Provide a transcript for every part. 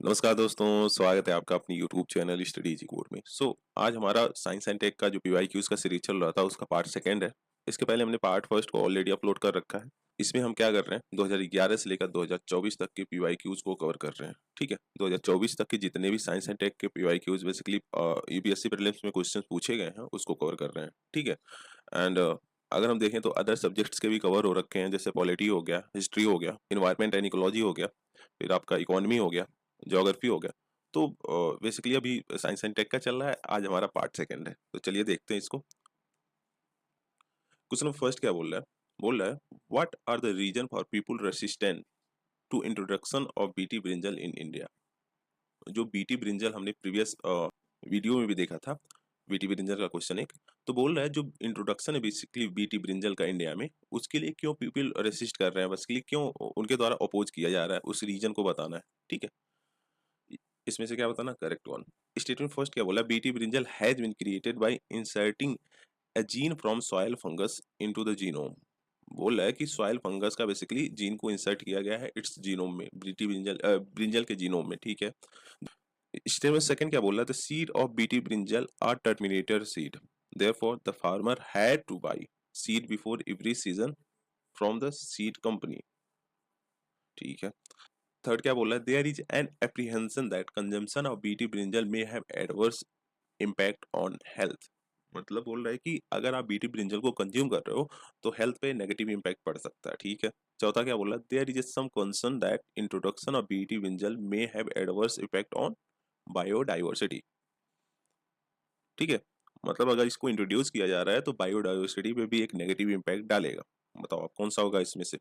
नमस्कार दोस्तों, स्वागत है आपका अपनी YouTube channel study easy code में। आज हमारा साइंस एंड टेक का जो पीवाईक्यूज का सीरीज चल रहा था उसका पार्ट सेकंड है। इसके पहले हमने पार्ट फर्स्ट को ऑलरेडी अपलोड कर रखा है। इसमें हम क्या कर रहे हैं, 2011 से लेकर 2024 तक के पीवाईक्यूज को कवर कर रहे हैं। ठीक है, 2024 तक के जितने भी साइंस एंड टेक के पीवाईक्यूज बेसिकली यूपीएससी प्रीलिम्स में क्वेश्चन पूछे गए हैं उसको कवर कर रहे हैं। ठीक है, एंड अगर हम देखें तो अदर सब्जेक्ट्स के भी कवर हो रखे हैं, जैसे पॉलिटी हो गया, हिस्ट्री हो गया, इन्वायरमेंट एंड इकोलॉजी हो गया, फिर आपका इकोनॉमी हो गया, ज्योग्राफी हो गया। तो बेसिकली अभी साइंस एंड टेक का चल रहा है, आज हमारा पार्ट सेकंड है। तो चलिए देखते हैं इसको। क्वेश्चन फर्स्ट क्या बोल रहा है what are the reason for people resistant to introduction of BT brinjal in India. जो बीटी ब्रिंजल हमने प्रीवियस वीडियो में भी देखा था, बीटी ब्रिंजल का क्वेश्चन एक। तो बोल रहा है जो इंट्रोडक्शन है बेसिकली बीटी ब्रिंजल का इंडिया में, उसके लिए क्यों पीपल रेसिस्ट कर रहे हैं, बेसिकली क्यों उनके द्वारा अपोज किया जा रहा है, उस रीजन को बताना है। ठीक है, इसमें से क्या बताना, करेक्ट वन। स्टेटमेंट फर्स्ट क्या बोला, Bt brinjal has been created by inserting a gene from soil fungus into the genome. बोल रहा है कि सॉइल फंगस का बेसिकली जीन को इंसर्ट किया गया है इट्स जीनोम में, बीटी ब्रिंजल ब्रिंजल के जीनोम में। ठीक है, स्टेटमेंट सेकंड क्या बोल रहा है, the seed of BT brinjal are terminator seed, therefore the farmer had to buy seed before every season from the seed company. ठीक है, थर्ड क्या बोला, there is an apprehension that consumption of BT brinjal may have adverse impact on health. मतलब बोल रहा है कि अगर आप बीटी ब्रिंजल को कंज्यूम कर रहे हो तो हेल्थ पे नेगेटिव इम्पैक्ट पड़ सकता है। ठीक है, चौथा क्या बोला, there is some concern that introduction of BT brinjal may have adverse effect on biodiversity. ठीक है, मतलब अगर इसको इंट्रोड्यूस किया जा रहा है तो बायोडाइवर्सिटी पे भी एक नेगेटिव इम्पैक्ट डालेगा। बताओ आप कौन सा होगा इसमें से।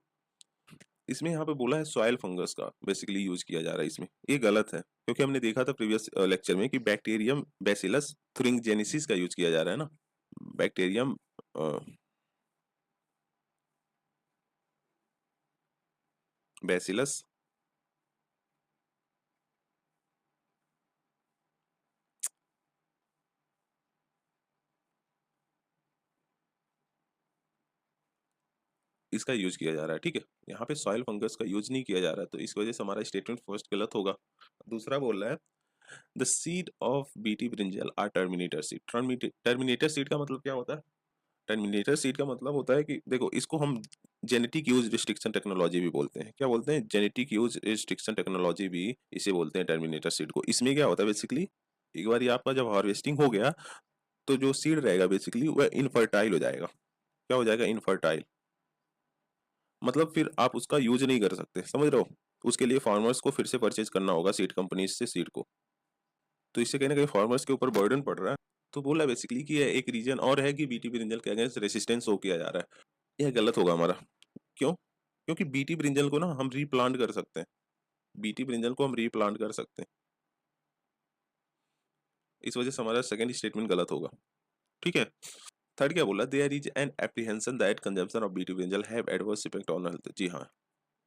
इसमें यहाँ पे बोला है सॉइल फंगस का बेसिकली यूज किया जा रहा है, इसमें ये गलत है क्योंकि हमने देखा था प्रीवियस लेक्चर में कि बैक्टीरियम बैसिलस थुरिंगजेनेसिस का यूज किया जा रहा है ना। बैक्टीरियम बैसिलस इसका यूज किया जा रहा है। ठीक है, यहाँ पे सॉइल फंगस का यूज नहीं किया जा रहा है, तो इस वजह से हमारा स्टेटमेंट फर्स्ट गलत होगा। दूसरा बोल रहा है the seed of BT brinjal are terminator seed. Terminator seed का मतलब क्या होता है, टर्मिनेटर सीड का मतलब होता है कि देखो इसको हम जेनेटिक यूज रिस्ट्रिक्शन टेक्नोलॉजी भी बोलते हैं। क्या बोलते हैं, जेनेटिक यूज रिस्ट्रिक्शन टेक्नोलॉजी भी इसे बोलते हैं, टर्मिनेटर सीड को। इसमें क्या होता है बेसिकली, एक बार ये आपका जब हार्वेस्टिंग हो गया तो जो सीड रहेगा बेसिकली वह इनफर्टाइल हो जाएगा। क्या हो जाएगा, इनफर्टाइल। मतलब फिर आप उसका यूज नहीं कर सकते, समझ रहे हो। उसके लिए फार्मर्स को फिर से परचेज करना होगा सीड कंपनी से सीड को। तो इससे कहीं ना कहीं फार्मर्स के ऊपर बर्डन पड़ रहा है। तो बोला बेसिकली कि यह एक रीजन और है कि बीटी ब्रिंजल के अगेंस्ट रेसिस्टेंस हो किया जा रहा है। यह गलत होगा हमारा। क्यों, क्योंकि बीटी ब्रिंजल को ना हम रीप्लांट कर सकते हैं, बीटी ब्रिंजल को हम रीप्लांट कर सकते हैं। इस वजह से हमारा सेकंड स्टेटमेंट गलत होगा। ठीक है, थर्ड क्या बोला, there is an apprehension that consumption of BT brinjal have adverse effect on health. जी हाँ,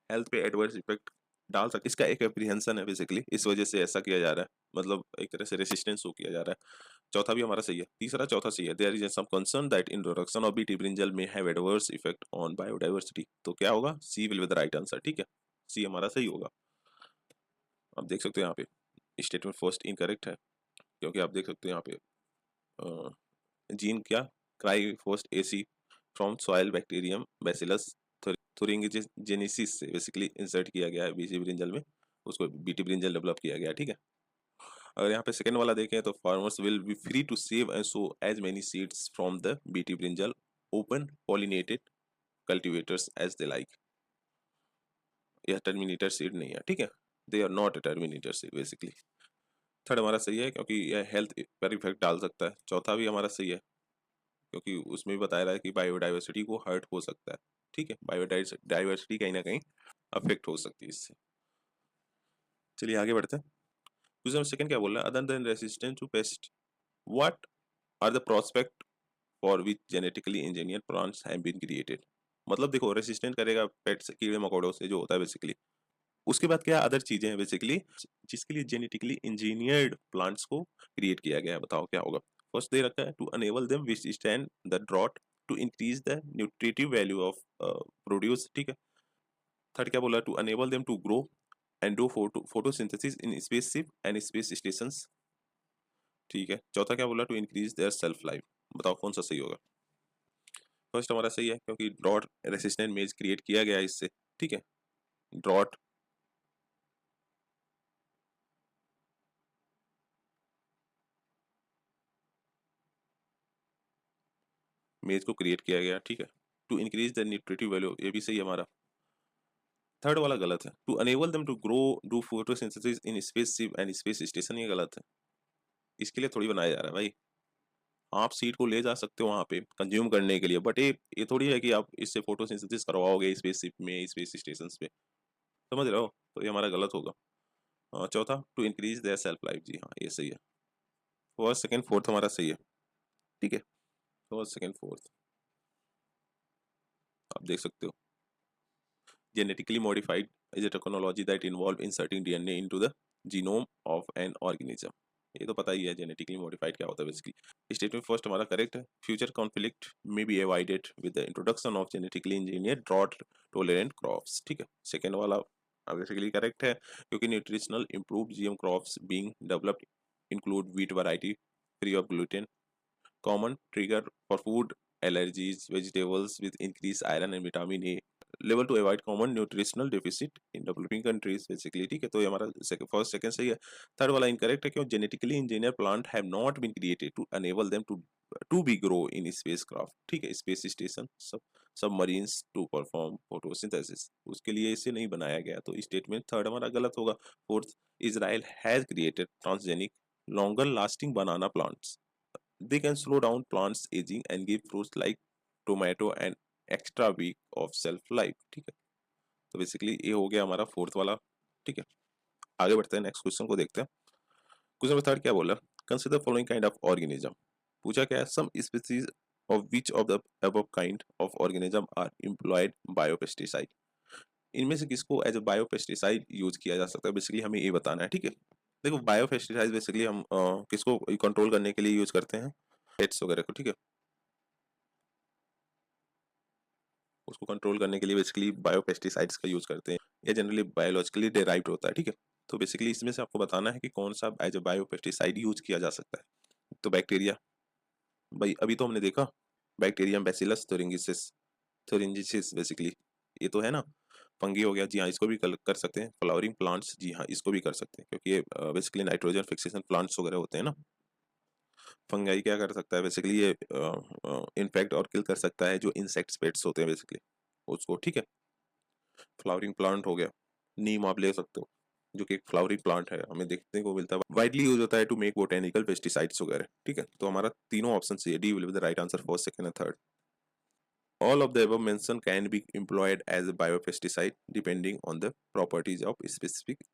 हेल्थ पे एडवर्स इफेक्ट डाल सकते, इसका एक एप्रीहेंशन है बेसिकली, इस वजह से ऐसा किया जा रहा है, मतलब एक तरह से रेसिस्टेंस हो किया जा रहा है। चौथा भी हमारा सही है, तीसरा चौथा सही है, there is some concern that introduction of BT brinjal may have adverse effect on biodiversity. तो क्या होगा, C will be the right answer. ठीक है, सी हमारा सही होगा। आप देख सकते हो यहाँ पे स्टेटमेंट फर्स्ट इनकरेक्ट है, क्योंकि आप देख सकते हो यहाँ पे जीन क्या, cry first AC from soil bacterium bacillus thuringiensis से बेसिकली इंसर्ट किया गया है बीटी ब्रिंजल में, उसको बीटी ब्रिंजल डेवलप किया गया है। ठीक है, अगर यहाँ पे सेकंड वाला देखें तो farmers will be free to save and sow as many seeds from the Bt brinjal open pollinated cultivators as they like. यह टर्मिनेटर सीड नहीं है। ठीक है, they are not a terminator seed basically. Third हमारा सही है क्योंकि यह हेल्थ पर इफेक्ट डाल सकता है। चौथा भी हमारा सही है क्योंकि उसमें भी बताया रहा है कि बायोडाइवर्सिटी को हर्ट हो सकता है। ठीक है, बायोडाइवर्सिटी कहीं ना कहीं अफेक्ट हो सकती है इससे। चलिए आगे बढ़ते हैं। क्वेश्चन सेकंड क्या बोल रहा है, other than resistant to pest what are the prospect for which genetically engineer plants have been created. मतलब देखो रेसिस्टेंट करेगा पेट्स, कीड़े मकोड़ों से जो होता है बेसिकली। उसके बाद क्या अदर चीजें हैं बेसिकली जिसके लिए जेनेटिकली इंजीनियर्ड प्लांट्स को क्रिएट किया गया है, बताओ क्या होगा। फर्स्ट दे रखा है to enable them which stand the drought to increase the nutritive value of produce. ठीक है, थर्ड क्या बोला, to enable them to grow and do photosynthesis in spaceship and space stations. ठीक है, चौथा क्या बोला, to increase their shelf life. बताओ कौन सा सही होगा। फर्स्ट हमारा सही है क्योंकि ड्रॉट रेसिस्टेंट मेज क्रिएट किया गया है इससे। ठीक है, ड्रॉट मेज को क्रिएट किया गया। ठीक है, to increase the nutritive value, ये भी सही है हमारा। थर्ड वाला गलत है, to enable them to grow do photosynthesis in space ship and space station, ये गलत है। इसके लिए थोड़ी बनाया जा रहा है भाई। आप सीड को ले जा सकते हो वहां पे कंज्यूम करने के लिए, बट ये थोड़ी है कि आप इससे फोटोसिंथेसिस करवाओगे स्पेस शिप में, स्पेस स्टेशन पे। समझ रहे हो, तो ये हमारा गलत होगा। चौथा, to increase their shelf life, जी हाँ ये सही है। फर्स्ट सेकंड फोर्थ हमारा सही है। ठीक है, फर्स्ट सेकंड फोर्थ आप देख सकते हो। genetically modified is a technology that involve inserting DNA into the genome of an organism। ये तो पता ही है जेनेटिकली मॉडिफाइड क्या होता है बेसिकली। स्टेटमेंट फर्स्ट हमारा करेक्ट है, future conflict may be avoided with the introduction of genetically engineered drought tolerant crops. ठीक है, सेकंड वाला बेसिकली करेक्ट है क्योंकि nutritional improved GM crops being developed include wheat variety free of gluten, common trigger for food allergies, vegetables with increased iron and vitamin A level to avoid common nutritional deficit in developing countries basically। ठीक है, तो ये हमारा first second सही है। Third वाला incorrect है क्यों, genetically engineer plant have not been created to enable them to be grow in space craft. ठीक है, space station submarines to perform photosynthesis, उसके लिए इसे नहीं बनाया गया, तो स्टेटमेंट थर्ड हमारा गलत होगा। Fourth, Israel has created transgenic longer lasting banana plants, they can slow down plants aging and give fruits like tomato and extra week of shelf life। ठीक है, तो बेसिकली ये हो गया हमारा फोर्थ वाला। ठीक है, आगे बढ़ते हैं, नेक्स्ट क्वेश्चन को देखते हैं। क्वेश्चन नंबर थर्ड क्या बोला, consider following kind of organism. पूछा क्या है, some species of which of the above kind of organism are employed biopesticide. इनमें से किसको एज अ बायोपेस्टिसाइड यूज किया जा सकता है, बेसिकली हमें ये बताना है। ठीक है, देखो बायोपेस्टिसाइड बेसिकली हम किसको कंट्रोल करने के लिए यूज करते हैं, पेट्स वगैरह को। ठीक है, उसको कंट्रोल करने के लिए बेसिकली बायोपेस्टिसाइड्स का यूज करते हैं, ये जनरली बायोलॉजिकली डेराइव्ड होता है। ठीक है, तो बेसिकली इसमें से आपको बताना है कि कौन सा एज अ बायोपेस्टिसाइड यूज किया जा सकता है। तो बैक्टीरिया, भाई अभी तो हमने देखा बैक्टीरियम बैसिलस थोरिंजिसिस, थोरिंजिसिस बेसिकली ये तो है ना। फंगी हो गया, जी हाँ इसको भी कर सकते हैं। फ्लावरिंग प्लांट्स, जी हाँ इसको भी कर सकते हैं क्योंकि ये बेसिकली नाइट्रोजन फिक्सेशन प्लांट्स वगैरह होते हैं ना। फंगाई क्या कर सकता है बेसिकली, ये इन्फेक्ट और किल कर सकता है जो इंसेक्ट्स पेट्स होते हैं बेसिकली उसको। ठीक है, फ्लावरिंग प्लांट हो गया, नीम आप ले सकते हो जो कि एक फ्लावरिंग प्लांट है, हमें देखने को मिलता है, वाइडली यूज होता है टू मेक बोटेनिकल पेस्टिसाइड्स वगैरह। ठीक है, तो हमारा तीनों ऑप्शन सी है, D will be the right answer, first second and third. All of the above mentioned can be employed as a biopesticide depending on the properties of specific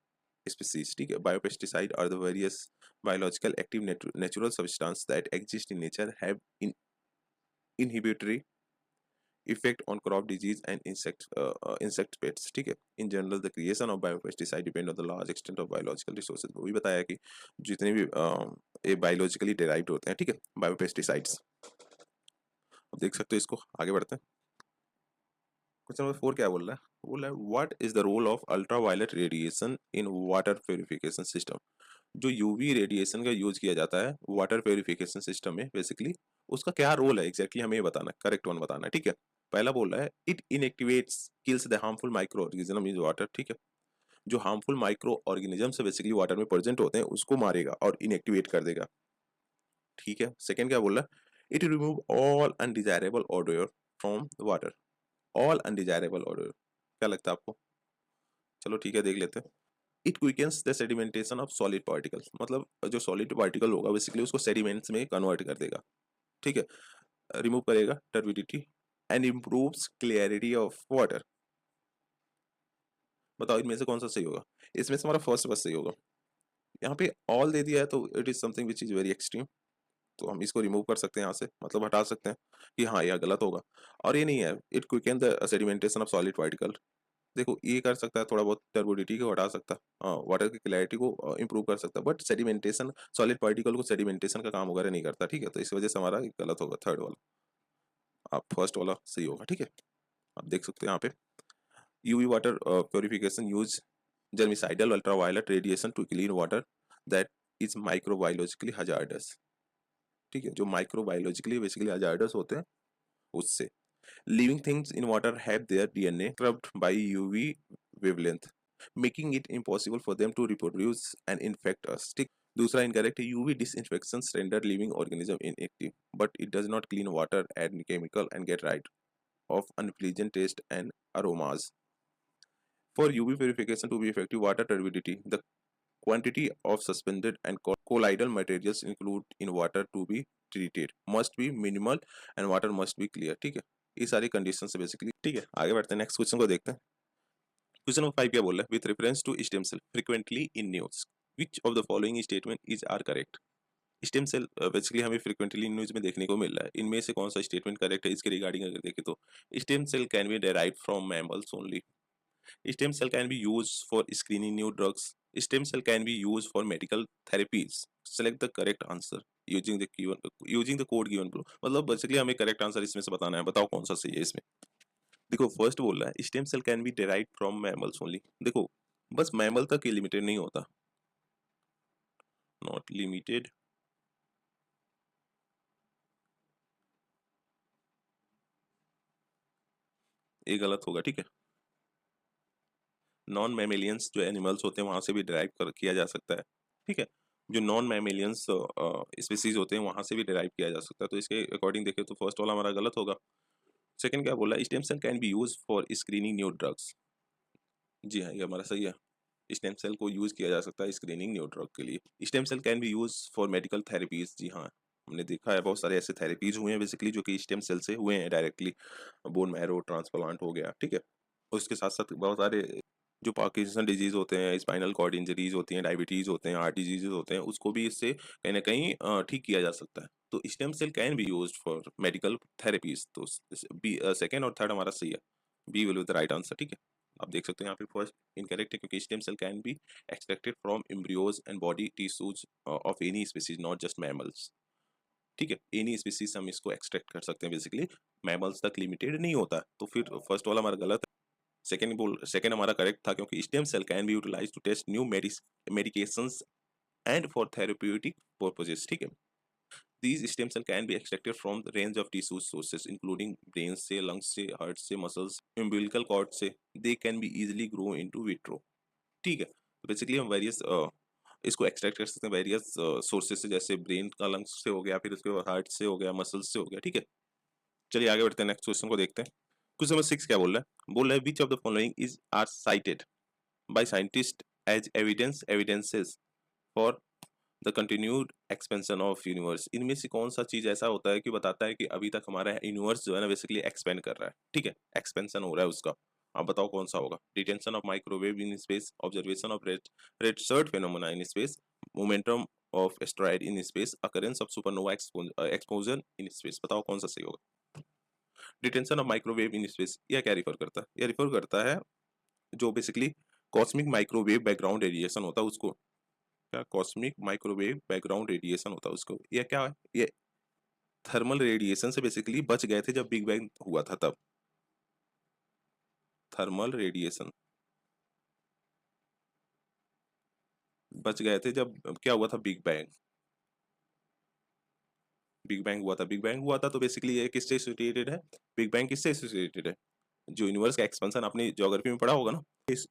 species। ठीक है, biopesticide are the various biological active natural substance that exist in nature have inhibitory effect on crop disease and insect pests। ठीक है, in general the creation of biopesticide depend on the large extent of biological resources। वो भी बताया कि जितने भी ये biologically derived होते हैं। ठीक है, बायोपेस्टिसाइड्स। अब देख सकते हो इसको, आगे बढ़ते हैं। क्वेश्चन नंबर फोर क्या बोल रहा है, बोल रहा है what is the role of ultraviolet radiation in water purification system. जो यूवी रेडिएशन का यूज किया जाता है वाटर प्योरिफिकेशन सिस्टम में बेसिकली, उसका क्या रोल है एग्जैक्टली हमें ये बताना है, करेक्ट वन बताना है। ठीक है, पहला बोल रहा है it inactivates kills the harmful micro organism in water. ठीक है, जो हार्मफुल माइक्रो ऑर्गेनिज्म से बेसिकली वाटर में प्रेजेंट होते हैं उसको मारेगा और इनएक्टिवेट कर देगा। ठीक है, सेकंड क्या बोल रहा है, it remove all undesirable order from water. All undesirable order, क्या लगता है आपको, चलो ठीक है देख लेते हैं। It quickens the sedimentation of solid particles, मतलब जो सॉलिड पार्टिकल होगा बेसिकली उसको सेडिमेंट्स में कन्वर्ट कर देगा। ठीक है, रिमूव करेगा turbidity and improves clarity of water. बताओ इनमें से कौन सा सही होगा, इसमें से हमारा फर्स्ट बस सही होगा। यहाँ पे ऑल दे दिया है तो it is something which is very extreme, तो हम इसको रिमूव कर सकते हैं यहाँ से, मतलब हटा सकते हैं कि हाँ यह गलत होगा। और ये नहीं है, it quicken the sedimentation of solid particle, देखो ये कर सकता है, थोड़ा बहुत टर्बोडिटी को हटा सकता है, वाटर की क्लैरिटी को इंप्रूव कर सकता है, बट सेडिमेंटेशन सॉलिड पार्टिकल को सेडिमेंटेशन का काम वगैरह नहीं करता। ठीक है, तो इस वजह से हमारा गलत होगा थर्ड वाला, आप फर्स्ट वाला सही होगा। ठीक है, आप देख सकते हैं यहाँ पे UV water purification use germicidal ultraviolet radiation to clean water that is microbiologically hazardous। ठीक है, जो माइक्रोबायोलॉजिकली बेसिकली hazardous होते हैं उससे। Living things in water have their DNA scrubbed by UV wavelength, making it impossible for them to reproduce and infect us। ठीक। दूसरा incorrect है, UV disinfection render living organism inactive but it does not clean water add chemical and get rid of unpleasant taste and aromas। For UV purification to be effective, water turbidity, the quantity of suspended and colloidal materials included in water to be treated must be minimal and water must be clear। ठीक है, ये सारी condition है basically. ठीक है, आगे बढ़ते हैं, नेक्स्ट क्वेश्चन को देखते हैं। क्वेश्चन नंबर 5 क्या बोल रहा है, with reference to stem cell frequently in news which of the following statement is are correct. Stem cell basically हमें फ्रीक्वेंटली न्यूज में देखने को मिल रहा है, इनमें से कौन सा स्टेटमेंट करेक्ट है इसके रिगार्डिंग अगर देखें तो stem cell can be derive from mammals only. Stem cell can be use for screening new drugs. Stem cell can be use for medical therapies. Select the correct answer using the code given below. मतलब basically हमें correct answer इसमें से बताना है, बताओ कौन सा सही है इसमें। देखो फर्स्ट बोल रहा है stem cell can be derive from mammals only. देखो बस मैमल तक ही लिमिटेड नहीं होता, नॉट लिमिटेड। ये गलत होगा, ठीक है। नॉन मैमेलियंस जो एनिमल्स होते हैं वहां से भी डिराइव किया जा सकता है, ठीक है। जो नॉन मैमेलियंस स्पीसीज होते हैं वहां से भी डिराइव किया जा सकता है, तो इसके अकॉर्डिंग देखें तो फर्स्ट वाला हमारा गलत होगा। सेकंड क्या बोला, stem cell can be use for screening new drugs. जी हाँ, ये हमारा सही है। स्टेम सेल को यूज किया जा सकता है स्क्रीनिंग न्यू ड्रग के लिए। Stem cell can be use for medical therapies. जी हाँ, हमने देखा है बहुत सारे ऐसे थेरेपीज हुए हैं बेसिकली जो कि स्टेम सेल से हुए हैं डायरेक्टली। बोन मैरो ट्रांसप्लांट हो गया, ठीक है। उसके साथ साथ बहुत सारे जो पार्किंसन डिजीज होते हैं, स्पाइनल कॉर्ड इंजरीज होती हैं, डायबिटीज होते हैं, हार्ट डिजीज होते हैं, उसको भी इससे कहीं ना कहीं ठीक किया जा सकता है। तो stem cell can be use for medical therapies. तो बी सेकेंड और थर्ड हमारा सही है, B will be the right answer, ठीक है। आप देख सकते हैं यहाँ पे फर्स्ट इनकरेक्ट है क्योंकि stem cell can be extracted from embryos and body tissues of any species not just mammals. ठीक है, एनी स्पीसीज हम इसको एक्सट्रैक्ट कर सकते हैं बेसिकली, मैमल्स तक लिमिटेड नहीं होता। तो फिर फर्स्ट वाला हमारा गलत है। सेकंड हमारा करेक्ट था क्योंकि stem cell can be utilise to test new medications and for therapeutic purposes. ठीक है, these stem cell can be extracted from the range of tissue sources including brain से, lungs से, heart से, muscles, umbilical cord से। they can be easily grow into vitro। ठीक है, तो basically हम वेरियस इसको एक्सट्रैक्ट कर सकते हैं वेरियस सोर्सेज से, जैसे ब्रेन का लंग्स से हो गया, फिर उसके बाद हार्ट से हो गया, मसल्स से हो गया, ठीक है। चलिए आगे बढ़ते हैं, नेक्स्ट क्वेश्चन को देखते हैं। क्वेश्चन नंबर 6 क्या बोल रहा है, बोल रहा है which of the following is are cited by scientist as evidences for the continued expansion of universe. इनमें से कौन सा चीज ऐसा होता है कि बताता है कि अभी तक हमारा यूनिवर्स जो है ना बेसिकली एक्सपेंड कर रहा है, ठीक है, एक्सपेंशन हो रहा है उसका। आप बताओ कौन सा होगा। Detention of microwave in space, observation of red shift phenomena in space, momentum of asteroid in space, occurrence of supernova exposure in space. बताओ कौन सा सही होगा। Detention of microwave in space यह क्या रिफर करता है, यह रिफर करता है जो basically cosmic microwave background radiation होता है उसको, क्या कॉस्मिक माइक्रोवेव बैकग्राउंड रेडिएशन होता है उसको। ये क्या है, ये थर्मल रेडिएशन से बेसिकली बच गए थे जब बिग बैंग हुआ था तब। थर्मल रेडिएशन बच गए थे जब क्या हुआ था, बिग बैंग। बिग बैंग हुआ था, बिग बैंग हुआ था तो बेसिकली ये किससे एसोसिएटेड है, बिग बैंग किससे एसोसिएटेड है, जो यूनिवर्स का एक्सपेंशन आपने ज्योग्राफी में पढ़ा होगा ना, इस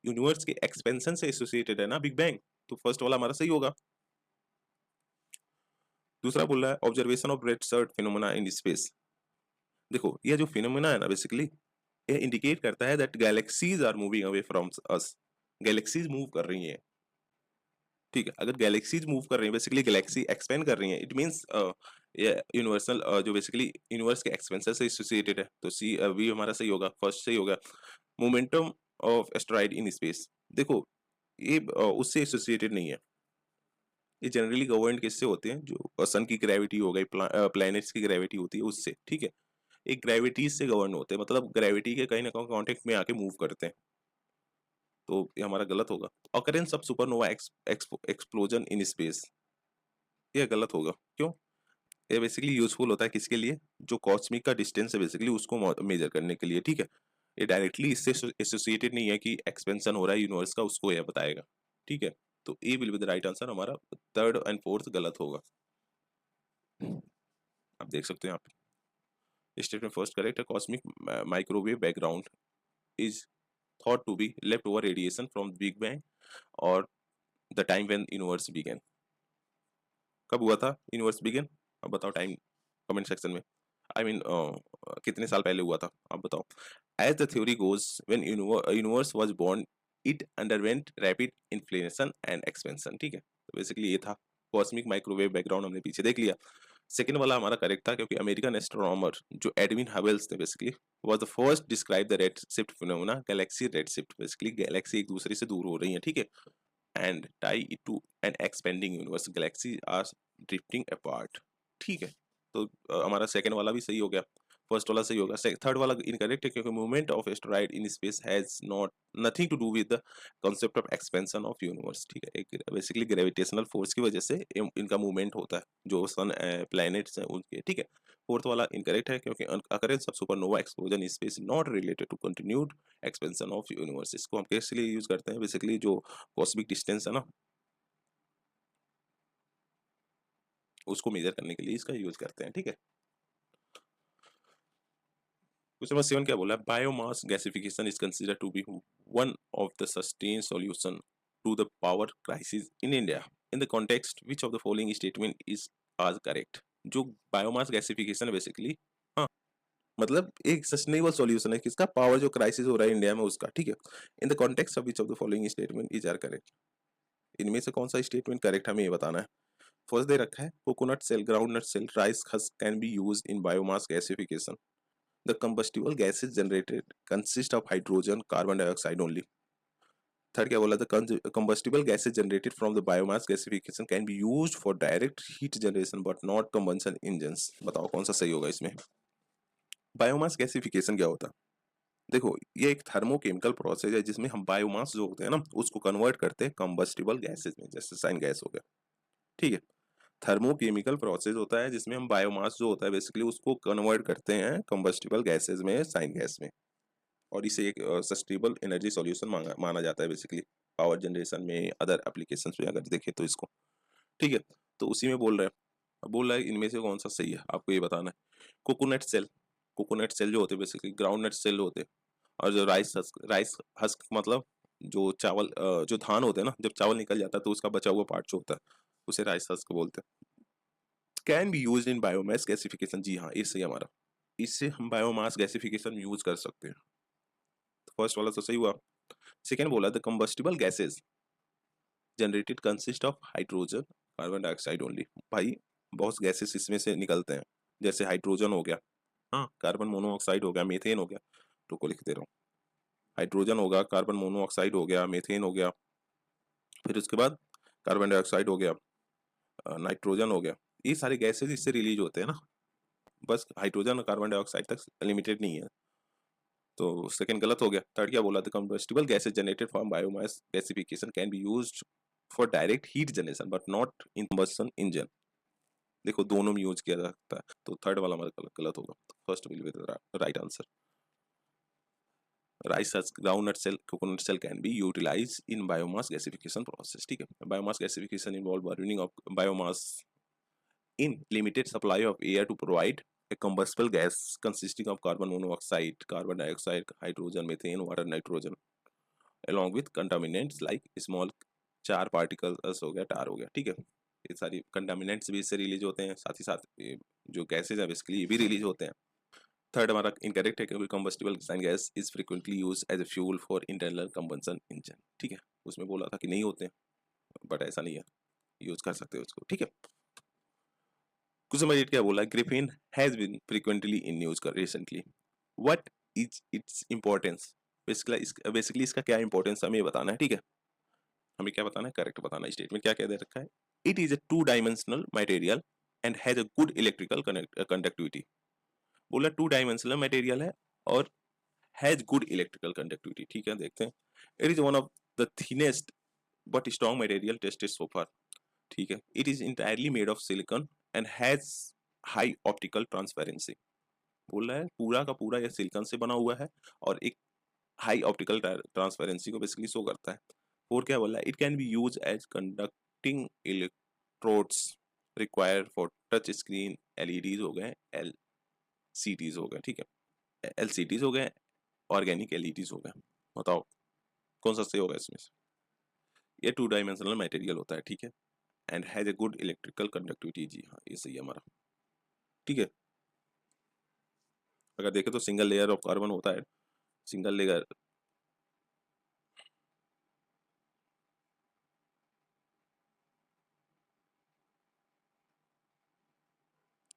यूनिवर्स के एक्सपेंशन से एसोसिएटेड है ना बिग बैंग। तो फर्स्ट वाला हमारा सही होगा। दूसरा बोल रहा है observation of red shift phenomena in space. देखो ये जो फिनोमेना है ना बेसिकली ये इंडिकेट करता है that galaxies are moving away from us. Galaxies move कर रही हैं, ठीक है। अगर गैलेक्सीज मूव कर रही हैं बेसिकली गैलेक्सी एक्सपेंड कर रही हैं, इट मींस ये यूनिवर्सल जो बेसिकली यूनिवर्स के एक्सपेंशन से एसोसिएटेड है। तो सी वी हमारा सही होगा, फर्स्ट सही होगा। Momentum of asteroid in space, देखो ये उससे एसोसिएटेड नहीं है। ये जनरली गवर्न किससे होते हैं, जो सन की ग्रेविटी हो गई, प्लैनेट्स की ग्रेविटी होती है उससे, ठीक है। एक ग्रेविटी से गवर्न होते हैं, मतलब ग्रेविटी के कहीं ना कहीं कांटेक्ट में आके मूव करते हैं। तो ये हमारा गलत होगा। Occurrence of supernova explosion in space, ये गलत होगा। क्यों, ये बेसिकली यूजफुल होता है किसके लिए, जो कॉस्मिक का डिस्टेंस है बेसिकली उसको मेजर करने के लिए, ठीक है। ये डायरेक्टली इससे एसोसिएटेड नहीं है कि एक्सपेंशन हो रहा है यूनिवर्स का, उसको यह बताएगा। ठीक है, तो A will be the right answer, हमारा थर्ड एंड फोर्थ गलत होगा। आप देख सकते हैं, आप स्टेटमेंट फर्स्ट करेक्ट है, cosmic microwave background is thought to be leftover radiation from the Big Bang or the time when universe began। कब हुआ था यूनिवर्स बिगन? अब बताओ टाइम, कमेंट सेक्शन में। आई मीन कितने साल पहले हुआ था, आप बताओ। As the theory goes when universe was born it underwent rapid inflation and expansion. ठीक है, तो बेसिकली ये था कॉस्मिक माइक्रोवेव बैकग्राउंड, हमने पीछे देख लिया। सेकंड वाला हमारा करेक्ट था, क्योंकि अमेरिकन एस्ट्रोनॉमर जो एडविन हबल्स थे basically was the first describe the red shift phenomena, galaxy red shift. Basically galaxy एक दूसरे से दूर हो रही है, ठीक है, and tie it to an expanding universe, galaxy are drifting apart. ठीक है, तो हमारा सेकंड वाला भी सही हो गया, फर्स्ट वाला सही होगा। थर्ड वाला इनकरेक्ट है, क्योंकि movement of asteroid in space has not nothing to do with the concept of expansion of universe. ठीक है, एक बेसिकली ग्रेविटेशनल फोर्स की वजह से इनका मूवमेंट होता है, जो सन प्लैनेट्स हैं उनके। ठीक है, फोर्थ वाला इनकरेक्ट है, क्योंकि occurrence of supernova explosion in space not related to continued expansion of universe. इसको हम किस लिए यूज करते हैं? बेसिकली जो कॉस्मिक डिस्टेंस है ना, उसको मेजर करने के लिए इसका यूज करते हैं। ठीक है, क्वेश्चन नंबर 7 क्या बोला है? Biomass gasification is considered to be one of the sustain solution to the power crisis in India in the context which of the following statement is are correct. जो biomass gasification है basically, हाँ, मतलब एक sustainable solution है किसका? Power जो crisis हो रहा है इंडिया में उसका। ठीक है, in the context of which of the following statement is are correct. इनमें से कौन सा स्टेटमेंट करेक्ट हमें ये बताना है। फर्स्ट दे रखा है, coconut shell, groundnut shell, rice husk can be used in biomass gasification. The combustible gases generated consist of hydrogen, carbon dioxide only. Third क्या बोला था? combustible gases generated from the biomass gasification can be used for direct heat generation but not combustion engines। बताओ कौन सा सही होगा इसमें? Biomass gasification क्या होता है? देखो, ये एक थर्मोकेमिकल प्रोसेस है जिसमें हम बायोमास जो होते हैं ना, उसको कन्वर्ट करते हैं कंबस्टिबल गैसेस में, जैसे साइन गैस हो गया। ठीक है, थर्मोकेमिकल प्रोसेस होता है जिसमें हम बायोमास जो होता है बेसिकली उसको कन्वर्ट करते हैं कंबस्टिबल गैसेस में, साइन गैस में, और इसे एक सस्टेनेबल एनर्जी सॉल्यूशन माना जाता है बेसिकली पावर जनरेशन में, अदर एप्लीकेशंस में अगर देखें तो इसको। ठीक है, तो उसी में बोल रहे हैं। अब बोल रहा है इनमें से कौन सा सही है, आपको ये बताना है। कोकोनट सेल, कोकोनट सेल जो होते हैं बेसिकली ग्राउंडनट सेल होते हैं, और जो राइस हस्क मतलब जो चावल जो धान होते हैं ना, जब चावल निकल जाता है तो उसका बचा हुआ पार्ट जो होता है उसे राइस हस्क बोलते हैं। Can be use in biomass gasification, जी हाँ, ये सही हमारा, इससे हम बायोमास गैसिफिकेशन यूज कर सकते हैं। फर्स्ट वाला तो सही हुआ। सेकेंड बोला the combustible gases generated consist of hydrogen, carbon dioxide only. भाई बहुत गैसेस इसमें से निकलते हैं, जैसे हाइड्रोजन हो गया, हाँ, कार्बन मोनोऑक्साइड हो गया, मीथेन हो गया, तो को लिख दे रहा हूँ। हाइड्रोजन होगा, कार्बन मोनोऑक्साइड हो गया, मीथेन हो गया, फिर उसके बाद कार्बन डाइऑक्साइड हो गया, नाइट्रोजन हो गया। ये सारे गैसेज इससे रिलीज होते हैं ना, बस हाइड्रोजन और कार्बन डाइऑक्साइड तक लिमिटेड नहीं है, तो सेकंड गलत हो गया। थर्ड क्या बोला? The combustible gases generated from biomass gasification can be used for direct heat generation but not in combustion engine. देखो दोनों में यूज किया जा सकता है, तो थर्ड वाला हमारा गलत होगा। First will be the right answer. Rice husk, groundnut shell, coconut shell can be utilize in biomass gasification process. ठीक है, biomass gasification involve burning of biomass in limited supply of air to provide a combustible gas consisting of carbon monoxide, carbon dioxide, hydrogen, methane, water, nitrogen, along with contaminants like small चार particles हो गया, टार हो गया। ठीक है, ये सारी contaminants भी इससे रिलीज होते हैं, साथ ही साथ ये जो गैसेज है बेसिकली ये भी रिलीज होते हैं। थर्ड हमारा इनकरेक्ट है, क्योंकि combustible syngas is frequently use as a fuel for internal combustion engine. ठीक है, उसमें बोला था कि नहीं होते हैं, बट ऐसा नहीं है, यूज कर सकते हो उसको। ठीक है, कुछ समझ क्या बोला? Graphene has been frequently in news recently, what is its importance? Basically इसका क्या इंपॉर्टेंस हमें बताना है। ठीक है, हमें क्या बताना है? करेक्ट बताना है। स्टेटमेंट क्या कह दे रखा है? It is a two dimensional material and has a good electrical conductivity. बोला टू डायमेंशनल मटेरियल है और हैज गुड इलेक्ट्रिकल कंडक्टिविटी। ठीक है, देखते हैं। It is one of the thinnest but strong material tested so far. ठीक है, it is entirely made of silicon and has high optical transparency. बोल रहा है पूरा का पूरा ये सिलिकॉन से बना हुआ है और एक हाई ऑप्टिकल ट्रांसपेरेंसी को बेसिकली शो करता है। और क्या बोला है, it can be use as conducting electrodes required for touch screen, LEDs हो गए, एलसीडीज हो गए, ठीक है, एलसीडीज हो गए, ऑर्गेनिक एलईडीज हो गए। बताओ कौन सा सही होगा इसमें से? ये टू डायमेंशनल मटेरियल होता है, ठीक है, and has a good electrical conductivity. जी हाँ, ये सही है हमारा, ठीक है। अगर देखें तो सिंगल लेयर ऑफ कार्बन होता है, सिंगल लेयर,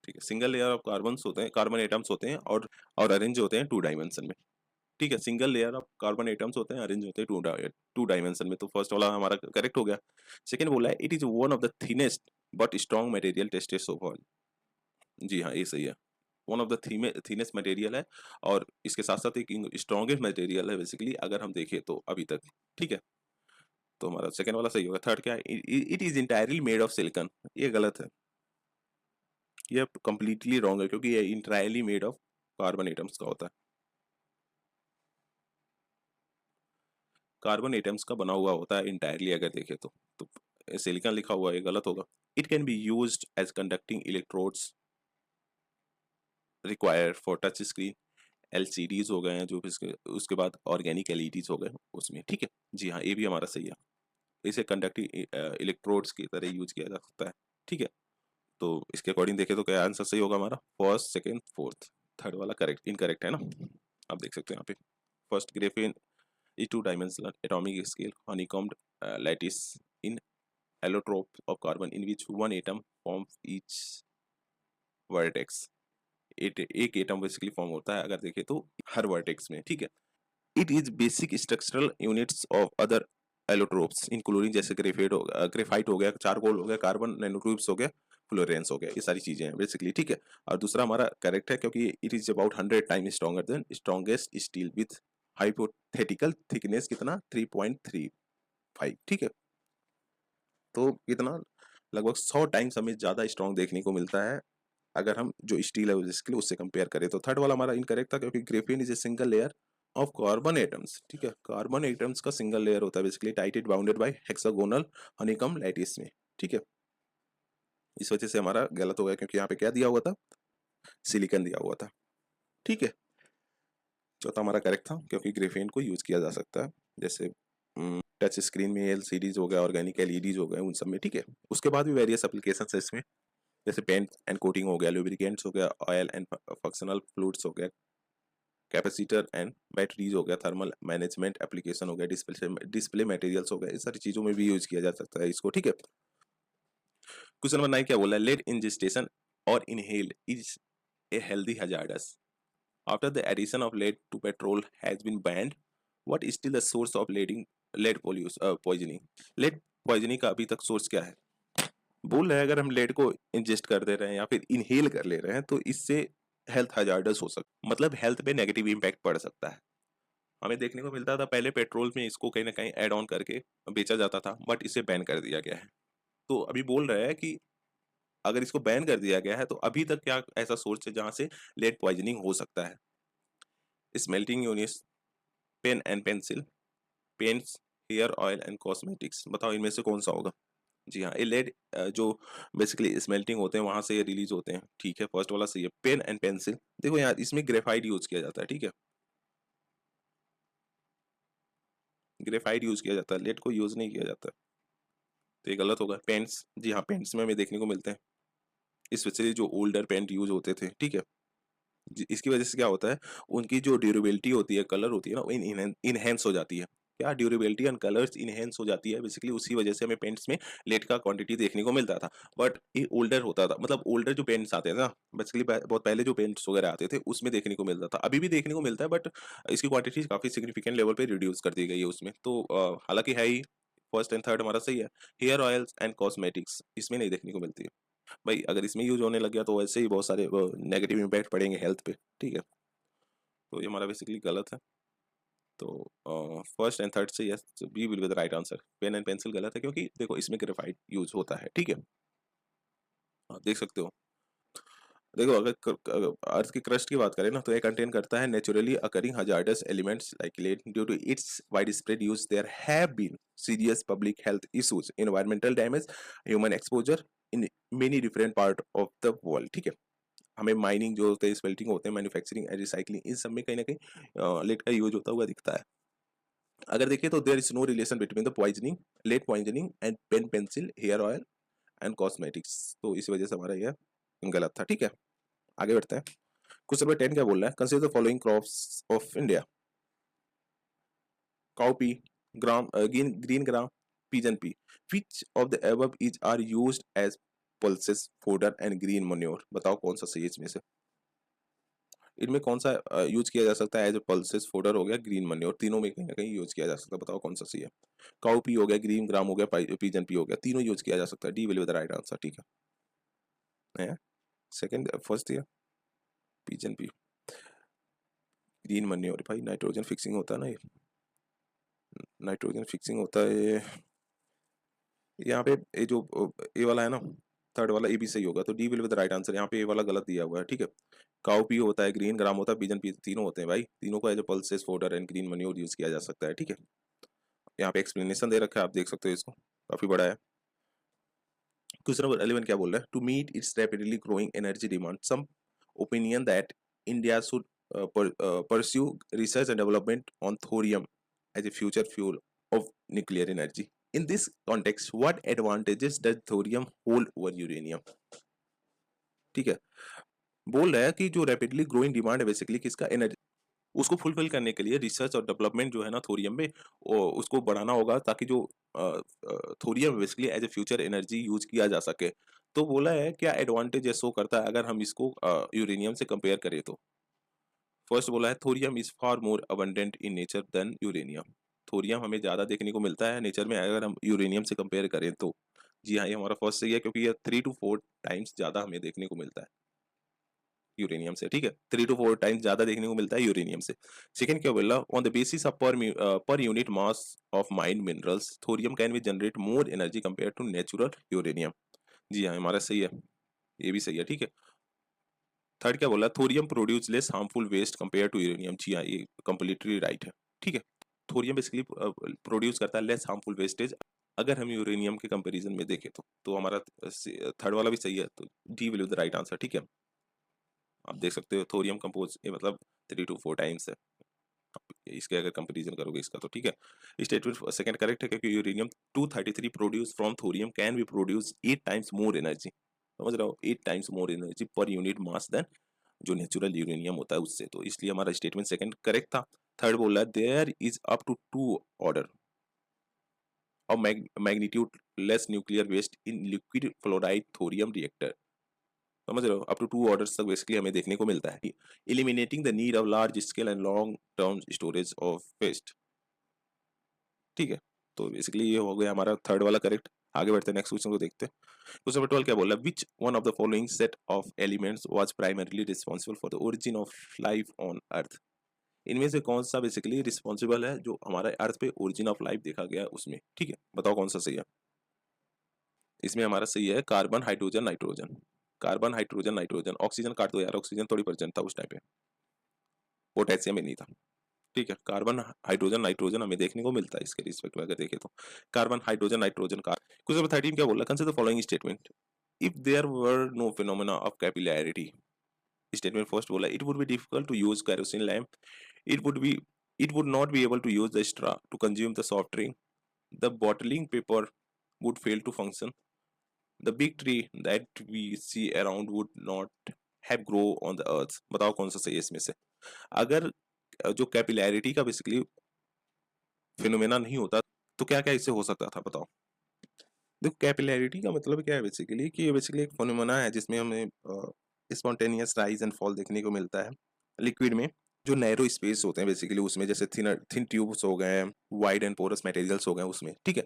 ठीक है, सिंगल लेयर ऑफ कार्बन होते हैं, कार्बन एटम्स होते हैं और अरेंज होते हैं टू डायमेंशन में, ठीक है। Single layer of carbon atoms होते हैं, अरेंज होते हैं टू डायमेंशन में। तो फर्स्ट वाला हमारा करेक्ट हो गया। सेकंड बोला है it is one of the thinnest but strong material tested so far. जी हाँ, ये सही है, one of the thinnest material है और इसके साथ साथ एक स्ट्रॉन्गेस्ट मटेरियल है बेसिकली, अगर हम देखें तो अभी तक, ठीक है। तो हमारा सेकंड वाला सही होगा। थर्ड क्या है, it is entirely made of silicon. ये गलत है, ये कंप्लीटली रॉन्ग है क्योंकि ये entirely made of carbon atoms का होता है, कार्बन एटम्स का बना हुआ होता है इंटायरली अगर देखें तो सिलिकॉन लिखा हुआ है, ये गलत होगा। It can be used as conducting electrodes required for touch screen, LCDs हो गए हैं जो इसके उसके बाद ऑर्गेनिक एलईडीज हो गए उसमें, ठीक है। जी हाँ, ये भी हमारा सही है, इसे कंडक्टिंग इलेक्ट्रोड्स की तरह यूज किया जा सकता है, ठीक है। तो इसके अकॉर्डिंग देखें तो क्या आंसर सही होगा हमारा? First, second, fourth. थर्ड वाला करेक्ट इनकरेक्ट है ना, आप देख सकते हैं यहाँ पे। First, graphene is two dimensional atomic scale honeycombed lattice in allotrope of carbon in which one atom forms each vertex। एक एटम बेसिकली फॉर्म होता है अगर देखें तो हर वर्टेक्स में, ठीक है। It is basic structural units of other allotropes including जैसे ग्रेफाइट हो गया, चारकोल हो गया, कार्बन नैनोट्यूब्स हो गया, फ्लोरेंस हो गया, ये सारी चीजें हैं बेसिकली, ठीक है। और दूसरा हमारा करेक्ट है क्योंकि it is about 100 time stronger than strongest steel with hypothetical thickness कितना 3.35, ठीक है। तो कितना लगभग 100 टाइम्स हमें ज्यादा स्ट्रॉन्ग देखने को मिलता है अगर हम जो स्टील है जिसके उससे कंपेयर करें। तो थर्ड वाला हमारा इनकरेक्ट था क्योंकि graphene is a single layer of carbon atoms, ठीक है, कार्बन एटम्स का सिंगल लेयर होता है basically, tightly bounded by hexagonal honeycomb lattice में, ठीक है। इस वजह से हमारा गलत हो गया क्योंकि यहाँ पे क्या दिया हुआ था, सिलिकॉन दिया हुआ था, ठीक है। चौथा हमारा करेक्ट था क्योंकि ग्रेफेन को यूज किया जा सकता है जैसे टच स्क्रीन में एलसीडीज हो गया, ऑर्गेनिक एलईडीज हो गए, उन सब में, ठीक है। उसके बाद भी वेरियस एप्लीकेशन है इसमें, जैसे पेंट एंड कोटिंग हो गया, लुब्रिकेंट्स हो गया, ऑयल एंड फंक्शनल फ्लूइड्स हो गया, कैपेसिटर एंड बैटरीज हो गया, थर्मल मैनेजमेंट एप्लीकेशन हो गया, डिस्प्ले मटेरियल्स हो गया, इस सारी चीजों में भी यूज किया जा सकता है इसको, ठीक है। क्वेश्चन नंबर 9 क्या बोला है, लेड इंजेस्टेशन और inhale is a healthy hazardous. After the addition of lead to petrol has been banned, what is still the source of poisoning? Lead poisoning का अभी तक सोर्स क्या है? बोल रहे हैं अगर हम लेड को इंजेस्ट कर दे रहे हैं या फिर इनहेल कर ले रहे हैं तो इससे हेल्थ हजार्डस हो सकता, मतलब हेल्थ पे नेगेटिव इम्पैक्ट पड़ सकता है। हमें देखने को मिलता था पहले पेट्रोल में इसको कहीं ना कहीं ऐड ऑन करके बेचा जाता था, बट इसे बैन कर दिया गया है। तो अभी बोल रहे हैं कि अगर इसको बैन कर दिया गया है तो अभी तक क्या ऐसा सोर्स है जहां से लेड पॉइजनिंग हो सकता है? Smelting units, pen and pencil, paints, hair oil and cosmetics. बताओ इनमें से कौन सा होगा? जी हाँ, ये लेड जो बेसिकली स्मेल्टिंग होते हैं वहां से ये रिलीज होते हैं, ठीक है। फर्स्ट वाला सही है, पेन एंड पेंसिल। देखो यार इसमें ग्रेफाइट यूज किया जाता है, ठीक है, ग्रेफाइट यूज किया जाता है, लेड को यूज नहीं किया जाता, तो ये गलत होगा। पेंट्स, जी हाँ, पेंट्स में हमें देखने को मिलते हैं, स्पेशली जो ओल्डर पेंट यूज होते थे, ठीक है। इसकी वजह से क्या होता है, उनकी जो ड्यूरेबिलिटी होती है, कलर होती है ना, वो इनहेंस हो जाती है। क्या ड्यूरेबिलिटी एंड कलर्स इनहेंस हो जाती है बेसिकली, उसी वजह से हमें पेंट्स में लेड का क्वांटिटी देखने को मिलता था। बट ये ओल्डर होता था, मतलब ओल्डर जो पेंट्स आते थे ना बेसिकली, बहुत पहले जो पेंट्स वगैरह आते थे उसमें देखने को मिलता था, अभी भी देखने को मिलता है, बट इसकी क्वांटिटी काफी सिग्निफिकेंट लेवल पे रिड्यूस कर दी गई है उसमें। तो हालांकि है ही, फर्स्ट एंड थर्ड हमारा सही है। हेयर ऑयल्स एंड कॉस्मेटिक्स इसमें नहीं देखने को मिलती है भाई, अगर इसमें यूज होने लग गया तो वैसे ही बहुत सारे नेगेटिव इम्पैक्ट पड़ेंगे हेल्थ पे, ठीक है। तो ये हमारा बेसिकली गलत है। तो फर्स्ट एंड थर्ड से yes, B will be the right answer. Pen and pencil गलत है क्योंकि देखो इसमें ग्रेफाइट यूज होता है, ठीक है, आप देख सकते हो। देखो अगर अर्थ की क्रस्ट की बात करें ना, तो ये कंटेन करता है naturally occurring hazardous elements like lead. Due to its wide spread use there have been serious public health issues, environmental damage, human exposure in many different part of the world. ठीक है, हमें mining जो होते हैं, smelting होते हैं, manufacturing and recycling, इन सब में कहीं ना कहीं लेड का यूज होता हुआ दिखता है। अगर देखिए तो there is no relation between the poisoning, lead poisoning and pen pencil, hair oil and cosmetics. तो इस वजह से हमारा यह गलत था। ठीक है, आगे बढ़ते हैं। क्वेश्चन नंबर 10 क्या बोल रहा है? Consider the following crops of India: cowpea, green gram, pigeon pea. Which of the above is are used as pulses, fodder and green manure? बताओ कौन सा सही है इसमें से? इनमें कौन सा यूज किया जा सकता है एज ए पल्सेस, फोडर हो गया, ग्रीन मन्योर, तीनों में कहीं ना कहीं यूज किया जा सकता है। बताओ कौन सा सही है? काउपी हो गया, ग्रीन ग्राम हो गया, पिजन पी हो गया, तीनों यूज किया जा सकता है। D will be the right answer. ठीक है, सेकंड फर्स्ट दिया पिजन पी, ग्रीन मन्योर भाई नाइट्रोजन फिक्सिंग होता है ना, ये नाइट्रोजन फिक्सिंग होता है ये यहाँ पे। ये जो ए वाला है ना, थर्ड वाला ए भी सही होगा, तो D will be the right answer. यहाँ पे ए वाला गलत दिया हुआ है। ठीक है, काउ पी होता है, ग्रीन ग्राम होता है, पिजन पी, तीनों होते हैं भाई। तीनों को as a pulses, fodder and green manure use किया जा सकता है। ठीक है, यहाँ पे एक्सप्लेनेशन दे रखा है, आप देख सकते हो, इसको काफी बड़ा है। क्वेश्चन नंबर 11 क्या बोल रहा है? To meet its rapidly growing energy demand, some opinion that India should pursue research and development on thorium as a future fuel of nuclear energy. In this context, what advantages does thorium hold over uranium? ठीक है, बोल रहा है कि जो rapidly growing demand है basically किसका, energy, उसको फुलफिल करने के लिए रिसर्च और डेवलपमेंट जो है ना थोरियम में, उसको बढ़ाना होगा, ताकि जो thorium basically as a future energy use किया जा सके। तो बोला है क्या एडवांटेज शो करता है अगर हम इसको यूरेनियम से कंपेयर करें तो? फर्स्ट बोला है thorium is far more abundant in nature than uranium. Thorium हमें ज़्यादा देखने को मिलता है नेचर में अगर हम यूरेनियम से कंपेयर करें तो। जी हाँ, ये हमारा फर्स्ट सही है, क्योंकि ये 3 to 4 टाइम्स ज़्यादा हमें देखने को मिलता है यूरेनियम से। ठीक है, 3 to 4 टाइम्स ज़्यादा देखने को मिलता है यूरेनियम से। सेकंड क्या बोला? On the basis of per unit mass of mined minerals, thorium can be generate more energy compare to natural uranium. जी हाँ, हमारा सही है, ये भी सही है। ठीक है, थर्ड क्या बोला? Thorium produce less harmful waste compare to uranium. जी हाँ, ये कंप्लीटली राइट है। ठीक है, थोरियम बेसिकली प्रोड्यूस करता है लेस हार्मफुल वेस्टेज अगर हम यूरेनियम के कंपैरिजन में देखें तो हमारा थर्ड वाला भी सही है, तो D will be the right answer. ठीक है, आप देख सकते हो थोरियम कंपोज ये मतलब 3 to 4 टाइम्स है इसके अगर कंपैरिजन करोगे इसका तो। ठीक है, स्टेटमेंट सेकंड करेक्ट है, क्योंकि uranium 233 produce from thorium can be produce 8 times more energy. समझ रहे हो, 8 times more energy per unit mass than जो नेचुरल यूरेनियम होता है उससे। तो इसलिए हमारा स्टेटमेंट सेकंड करेक्ट था। थर्ड बोल रहा है there is up to 2 order of magnitude less nuclear waste in liquid fluoride thorium reactor. समझ रहे हो, अप टू 2 ऑर्डर्स तक बेसिकली हमें देखने को मिलता है। Eliminating the need of large scale and long term storage of waste. ठीक है, तो बेसिकली ये हो गया हमारा थर्ड वाला करेक्ट। आगे बढ़ते हैं, नेक्स्ट क्वेश्चन को देखते हैं। क्वेश्चन नंबर 12 क्या बोला? Which one of the following set of elements was primarily responsible for the origin of life on earth? इनमें से कौन सा बेसिकली रिस्पांसिबल है जो हमारे अर्थ पे ओरिजिन ऑफ लाइफ देखा गया है उसमें? ठीक है, बताओ कौन सा सही है? इसमें हमारा सही है carbon, hydrogen, nitrogen. Carbon, hydrogen, nitrogen, oxygen काट दो यार, ऑक्सीजन थोड़ी प्रेजेंट था उस टाइम पे, पोटेशियम में नहीं था। ठीक है, कार्बन, हाइड्रोजन, नाइट्रोजन हमें देखने को मिलता है इसके रिस्पेक्ट में अगर देखें तो। कार्बन, हाइड्रोजन, नाइट्रोजन का। क्वेश्चन नंबर 13 क्या बोल रहा है? Consider the following statement if there were no phenomena of capillarity. Statement first बोला it would be difficult to use kerosene lamp, it would be it would not be able to use the straw to consume the soft drink, the bottling paper would fail to function, the big tree that we see around would not have grow on the earth। बताओ कौन सा सही है इसमें से? अगर जो capillarity का बेसिकली फिनोमेना नहीं होता तो क्या क्या इससे हो सकता था, बताओ। देखो कैपिलैरिटी का मतलब क्या है बेसिकली, कि ये बेसिकली एक फिनोमेना है जिसमें हमें स्पॉन्टेनियस राइज एंड फॉल देखने को मिलता है लिक्विड में। जो नैरो स्पेस होते हैं बेसिकली उसमें, जैसे थिन ट्यूब्स हो गए, वाइड एंड पोरस मटेरियल्स हो गए उसमें। ठीक है,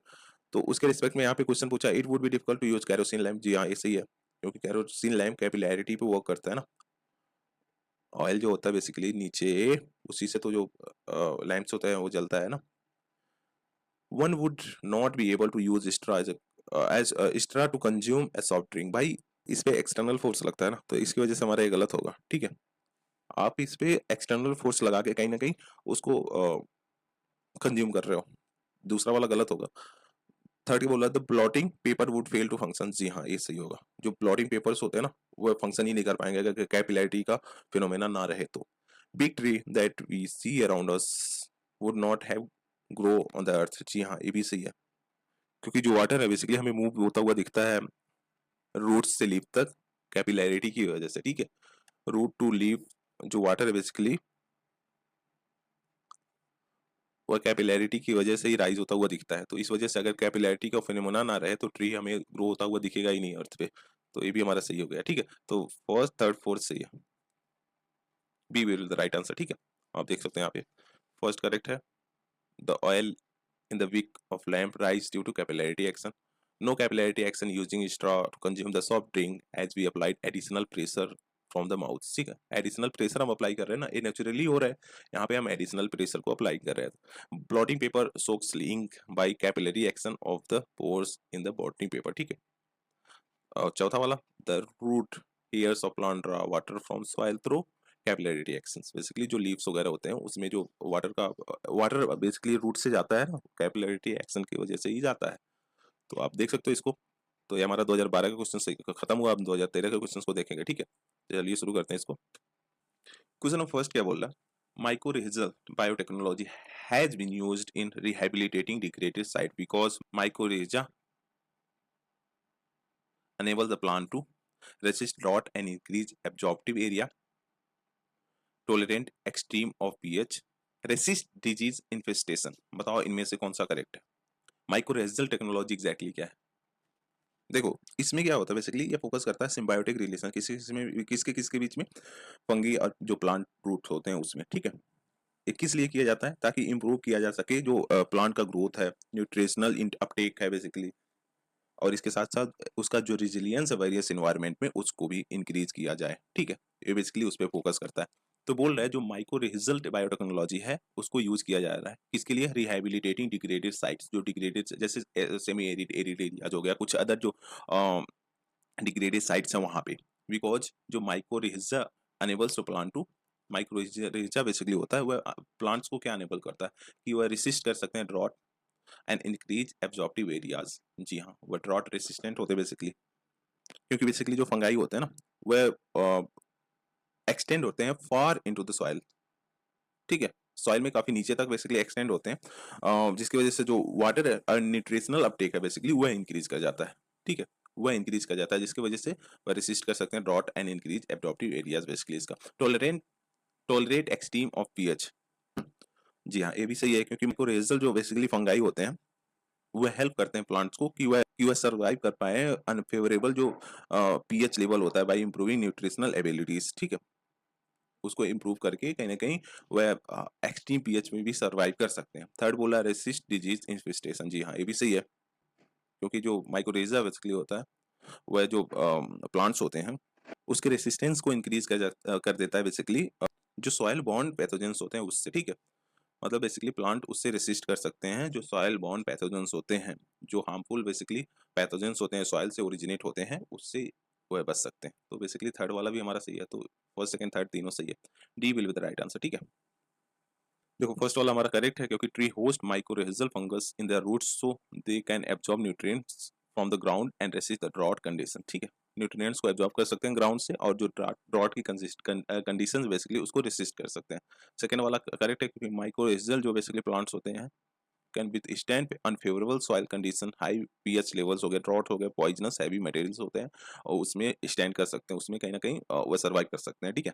तो उसके रिस्पेक्ट में यहाँ पे क्वेश्चन पूछा it would be difficult to use kerosene lamp. जी हाँ, ये सही है, क्योंकि कैरोसिन लैम्प कैपिलैरिटी पे वर्क करता है ना। ऑयल जो होता है बेसिकली नीचे, उसी से तो जो लैंप्स होता है वो जलता है ना। One would not be able to use straw as straw to consume a soft drink. भाई इस पे एक्सटर्नल फोर्स लगता है ना, तो इसकी वजह से हमारा ये गलत होगा, ठीक है। आप इस पे एक्सटर्नल फोर्स लगा के कहीं ना कहीं उसको कंज्यूम कर रहे हो, दूसरा वाला गलत होगा। थर्ड बोला the blotting paper would fail to function, जी हाँ ये सही होगा। जो ब्लॉटिंग पेपर्स होते हैं ना वो फंक्शन ही नहीं कर पाएंगे अगर कैपिलैरिटी का फिनोमेना ना रहे तो। Big tree that we see around us would not have grow on the earth, जी हाँ ये भी सही है, क्योंकि जो वाटर है बेसिकली हमें मूव होता हुआ दिखता है रूट्स से लीफ तक कैपिलैरिटी की वजह से, ठीक है। रूट टू लीफ जो वाटर है बेसिकली वह कैपिलैरिटी की वजह से ही राइज होता हुआ दिखता है, तो इस वजह से अगर कैपिलैरिटी का फिनोमेना ना रहे तो ट्री हमें ग्रो होता हुआ दिखेगा ही नहीं अर्थ पे, तो ये भी हमारा सही हो गया, ठीक है। तो फर्स्ट थर्ड फोर्थ सही है, B will the right answer, ठीक है। आप देख सकते हैं यहाँ पे फर्स्ट करेक्ट है, the oil in the wick of lamp rise due to capillarity action. No capillarity action using straw to consume the soft drink as we applied additional pressure from the mouth, ठीक है। Additional pressure हम apply कर रहे हैं ना, ये naturally हो रहा है, यहाँ पे हम एडिशनल प्रेशर को अप्लाई कर रहे हैं। Blotting paper soaks ink by capillary action of the pores in the blotting paper, ठीक है। और चौथा वाला the root hairs of plant draw water from soil through capillary actions, basically जो लीव्स वगैरह होते हैं उसमें जो वाटर बेसिकली रूट से जाता है ना, कैपिलरी एक्शन की वजह से ही जाता है, तो आप देख सकते हो इसको। तो ये हमारा 2012 का क्वेश्चन खत्म हुआ, अब 2013 के क्वेश्चन को देखेंगे, ठीक है। चलिए शुरू करते हैं इसको। क्वेश्चन नंबर फर्स्ट क्या बोल रहा है, mycorrhizal biotechnology has been used in rehabilitating degraded site because mycorrhiza enable the plant to resist drought and increase absorptive area, tolerant extreme of pH, resist disease infestation। बताओ इनमें से कौन सा correct है। माइक्रोरेजल टेक्नोलॉजी एग्जैक्टली क्या है, देखो इसमें क्या होता है बेसिकली ये फोकस करता है सिम्बायोटिक रिलेशन किसके किसके बीच में, फंगी और जो प्लांट रूट्स होते हैं उसमें, ठीक है। ये किस लिए किया जाता है, ताकि इंप्रूव किया जा सके जो प्लांट का ग्रोथ है, न्यूट्रिशनल अपटेक है बेसिकली, और इसके साथ साथ उसका जो रिजिलियंस है वेरियस इन्वायरमेंट में उसको भी इंक्रीज किया जाए, ठीक है। ये बेसिकली उस पर फोकस करता है। तो बोल रहा है जो माइक्रो रिजल्ट बायोटेक्नोलॉजी है उसको यूज किया जा रहा है किसके लिए, रिहैबिलिटेटिंग डिग्रेडेड साइट्स, जो डिग्रेडेड जैसे सेमी एरिड एरिड एरियाज हो गया, कुछ अदर जो डिग्रेडेड साइट्स हैं वहां पे, बिकॉज जो mycorrhiza enables to plant to, mycorrhiza basically होता है वह प्लांट्स को क्या अनेबल करता है कि वह रिसिस्ट कर सकते हैं drought and increase absorptive areas, जी हाँ वो ड्रॉट रेसिस्टेंट होते हैं बेसिकली, क्योंकि बेसिकली जो फंगाई होते हैं ना वह एक्सटेंड होते हैं फार इनटू द सॉइल, ठीक है। सॉइल में काफी नीचे तक बेसिकली एक्सटेंड होते हैं, जिसकी वजह से जो वाटर है न्यूट्रिशनल अपटेक है बेसिकली वह इंक्रीज कर जाता है, ठीक है। वह इंक्रीज कर जाता है जिसकी वजह से वह रेसिस्ट कर सकते हैं drought and increase absorptive areas basically इसका। टॉलरेट एक्सट्रीम ऑफ पीएच, जी हाँ ये भी सही है, क्योंकि माइक्रोरेजल जो बेसिकली फंगाई होते हैं वह हेल्प करते हैं प्लांट्स को कि वह सर्वाइव कर पाए अनफेवरेबल जो पीएच लेवल होता है बाय इंप्रूविंग न्यूट्रिशनल एबिलिटीज, ठीक है। उसको इंप्रूव करके कहीं ना कहीं वह एक्सट्रीम पीएच में भी सर्वाइव कर सकते हैं। थर्ड बोला रेसिस्ट डिजीज इन्फेस्टेशन, जी हाँ ये भी सही है, क्योंकि जो माइक्रोरेजा बेसिकली होता है वह जो प्लांट्स होते हैं उसके रेसिस्टेंस को इंक्रीज कर देता है बेसिकली, जो सॉइल बॉर्न पैथोजेंस होते हैं उससे, ठीक है। मतलब बेसिकली प्लांट उससे रेसिस्ट कर सकते हैं जो सॉइल बॉर्न पैथोजेंस होते हैं, जो हार्मफुल बेसिकली पैथोजेंस होते हैं सॉइल से ओरिजिनेट होते हैं उससे वह बच सकते हैं। तो बेसिकली थर्ड वाला भी हमारा सही है, तो फर्स्ट सेकंड थर्ड तीनों सही है, D will be the right answer, ठीक है। देखो फर्स्ट वाला हमारा करेक्ट है, क्योंकि tree host mycorrhizal fungus in their roots so they can absorb nutrients from the ground and resist the drought condition, ठीक है। न्यूट्रिएंट्स को एब्जॉर्ब कर सकते हैं ग्राउंड से और जो ड्रॉट की कंडीशंस बेसिकली उसको रेसिस्ट कर सकते हैं। सेकंड वाला करेक्ट है, क्योंकि माइक्रोरेजल जो बेसिकली प्लांट्स होते हैं can withstand unfavourable soil condition, high pH levels हो गए, ड्रॉट हो गए, पॉइजनस हैवी मटेरियल्स होते हैं और उसमें स्टैंड कर सकते हैं, उसमें कहीं ना कहीं वो सर्वाइव कर सकते हैं, ठीक है।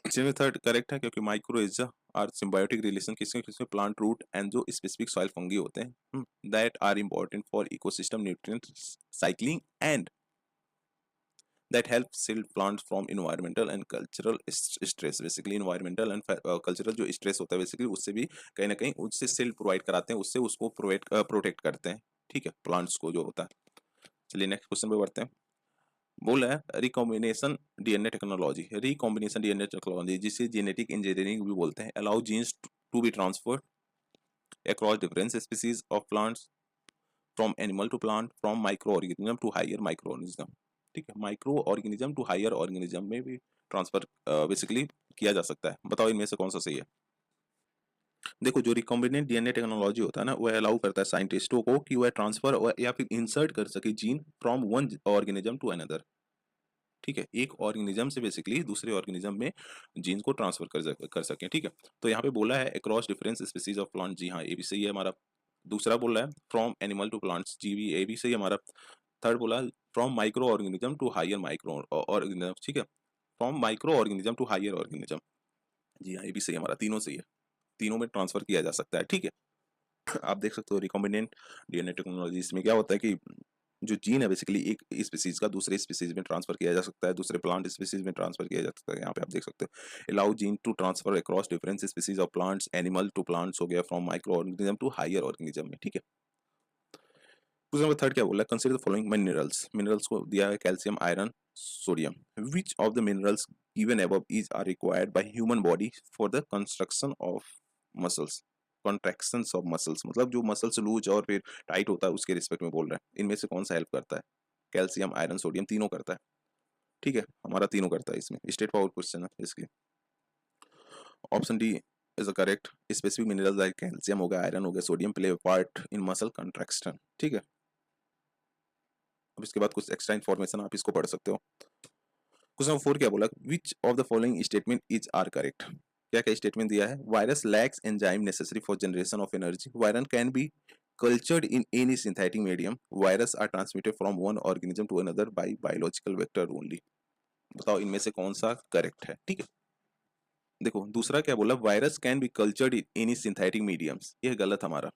इसमें थर्ड करेक्ट है, क्योंकि माइक्रोइजा आर सिम्बायोटिक रिलेशन किसके किसमें, प्लांट रूट एंड जो स्पेसिफिक सॉइल फंगी होते हैं that are important for ecosystem nutrient cycling and that help shield plants from environmental and cultural stress, basically environmental and cultural जो stress होता है basically उससे भी कहीं ना कहीं उससे शिल्ड प्रोवाइड कराते हैं, उससे उसको प्रोटेक्ट करते हैं, ठीक है, प्लांट्स को जो होता है। चलिए नेक्स्ट क्वेश्चन पे बढ़ते हैं। बोला है recombination DNA technology, recombination DNA technology जिसे जेनेटिक इंजीनियरिंग भी बोलते हैं, allow genes to be transferred across different species of plants from animal to plant from microorganism to higher microorganism, ठीक है, micro organism to higher organism में भी transfer basically किया जा सकता है। बताओ इनमें से कौन सा सही है? देखो, जो रिकॉम्बिनेंट डीएनए टेक्नोलॉजी होता है ना, वह अलाउ करता है साइंटिस्टों को कि वह ट्रांसफर या फिर इंसर्ट कर सके gene from one organism to another. ठीक है, एक ऑर्गेनिज्म से बेसिकली दूसरे ऑर्गेनिज्म में जीन को ट्रांसफर कर सकें। ठीक है, तो यहाँ पे बोला है across difference species of plant, जी हाँ ये भी सही है हमारा। दूसरा बोला है फ्रॉम एनिमल टू प्लांट्स, जी भी ये भी सही है हमारा। थर्ड बोला from micro organism to higher micro organism, ठीक है, from micro organism to higher organism, जी हाँ ये भी सही है हमारा, तीनों सही है, तीनों में ट्रांसफर किया जा सकता है। ठीक है, आप देख सकते हो रिकॉम्बिनेंट डीएनए टेक्नोलॉजी, इसमें क्या होता है कि जो जीन है बेसिकली एक स्पीसीज का दूसरे स्पीसीज में ट्रांसफर किया जा सकता है, दूसरे प्लांट स्पीसीज में ट्रांसफर किया जा सकता है। यहाँ पे आप देख सकते हो allow gene to transfer across different species of plants, animal to plants हो गया, from micro organism to higher organism में। ठीक है, क्वेश्चन नंबर थर्ड क्या बोला, consider the following minerals, minerals को दिया है calcium, iron, sodium, which of the minerals given above is are required by human body for the construction of muscles, contractions of muscles, मतलब जो muscles loose और फिर tight होता है उसके रिस्पेक्ट में बोल रहे हैं, इनमें से कौन सा हेल्प करता है? कैल्शियम, आयरन, सोडियम, तीनों करता है। ठीक है, हमारा तीनों करता है, इसमें स्ट्रेट फॉरवर्ड क्वेश्चन है इसके। Option D is the correct, specific minerals like calcium हो गया, आयरन हो गया, sodium play a part in muscle contraction. ठीक है, अब इसके बाद कुछ एक्स्ट्रा इन्फॉर्मेशन आप इसको पढ़ सकते हो। क्वेश्चन नंबर 4 क्या बोला, which of the following statement is are correct, क्या क्या स्टेटमेंट दिया है? Virus lacks enzyme necessary for generation of energy, virus can be cultured in any synthetic medium, virus are transmitted from one organism to another by biological vector only। बताओ इनमें से कौन सा correct है? ठीक है, देखो दूसरा क्या बोला, virus can B cultured in any synthetic mediums, ये गलत हमारा।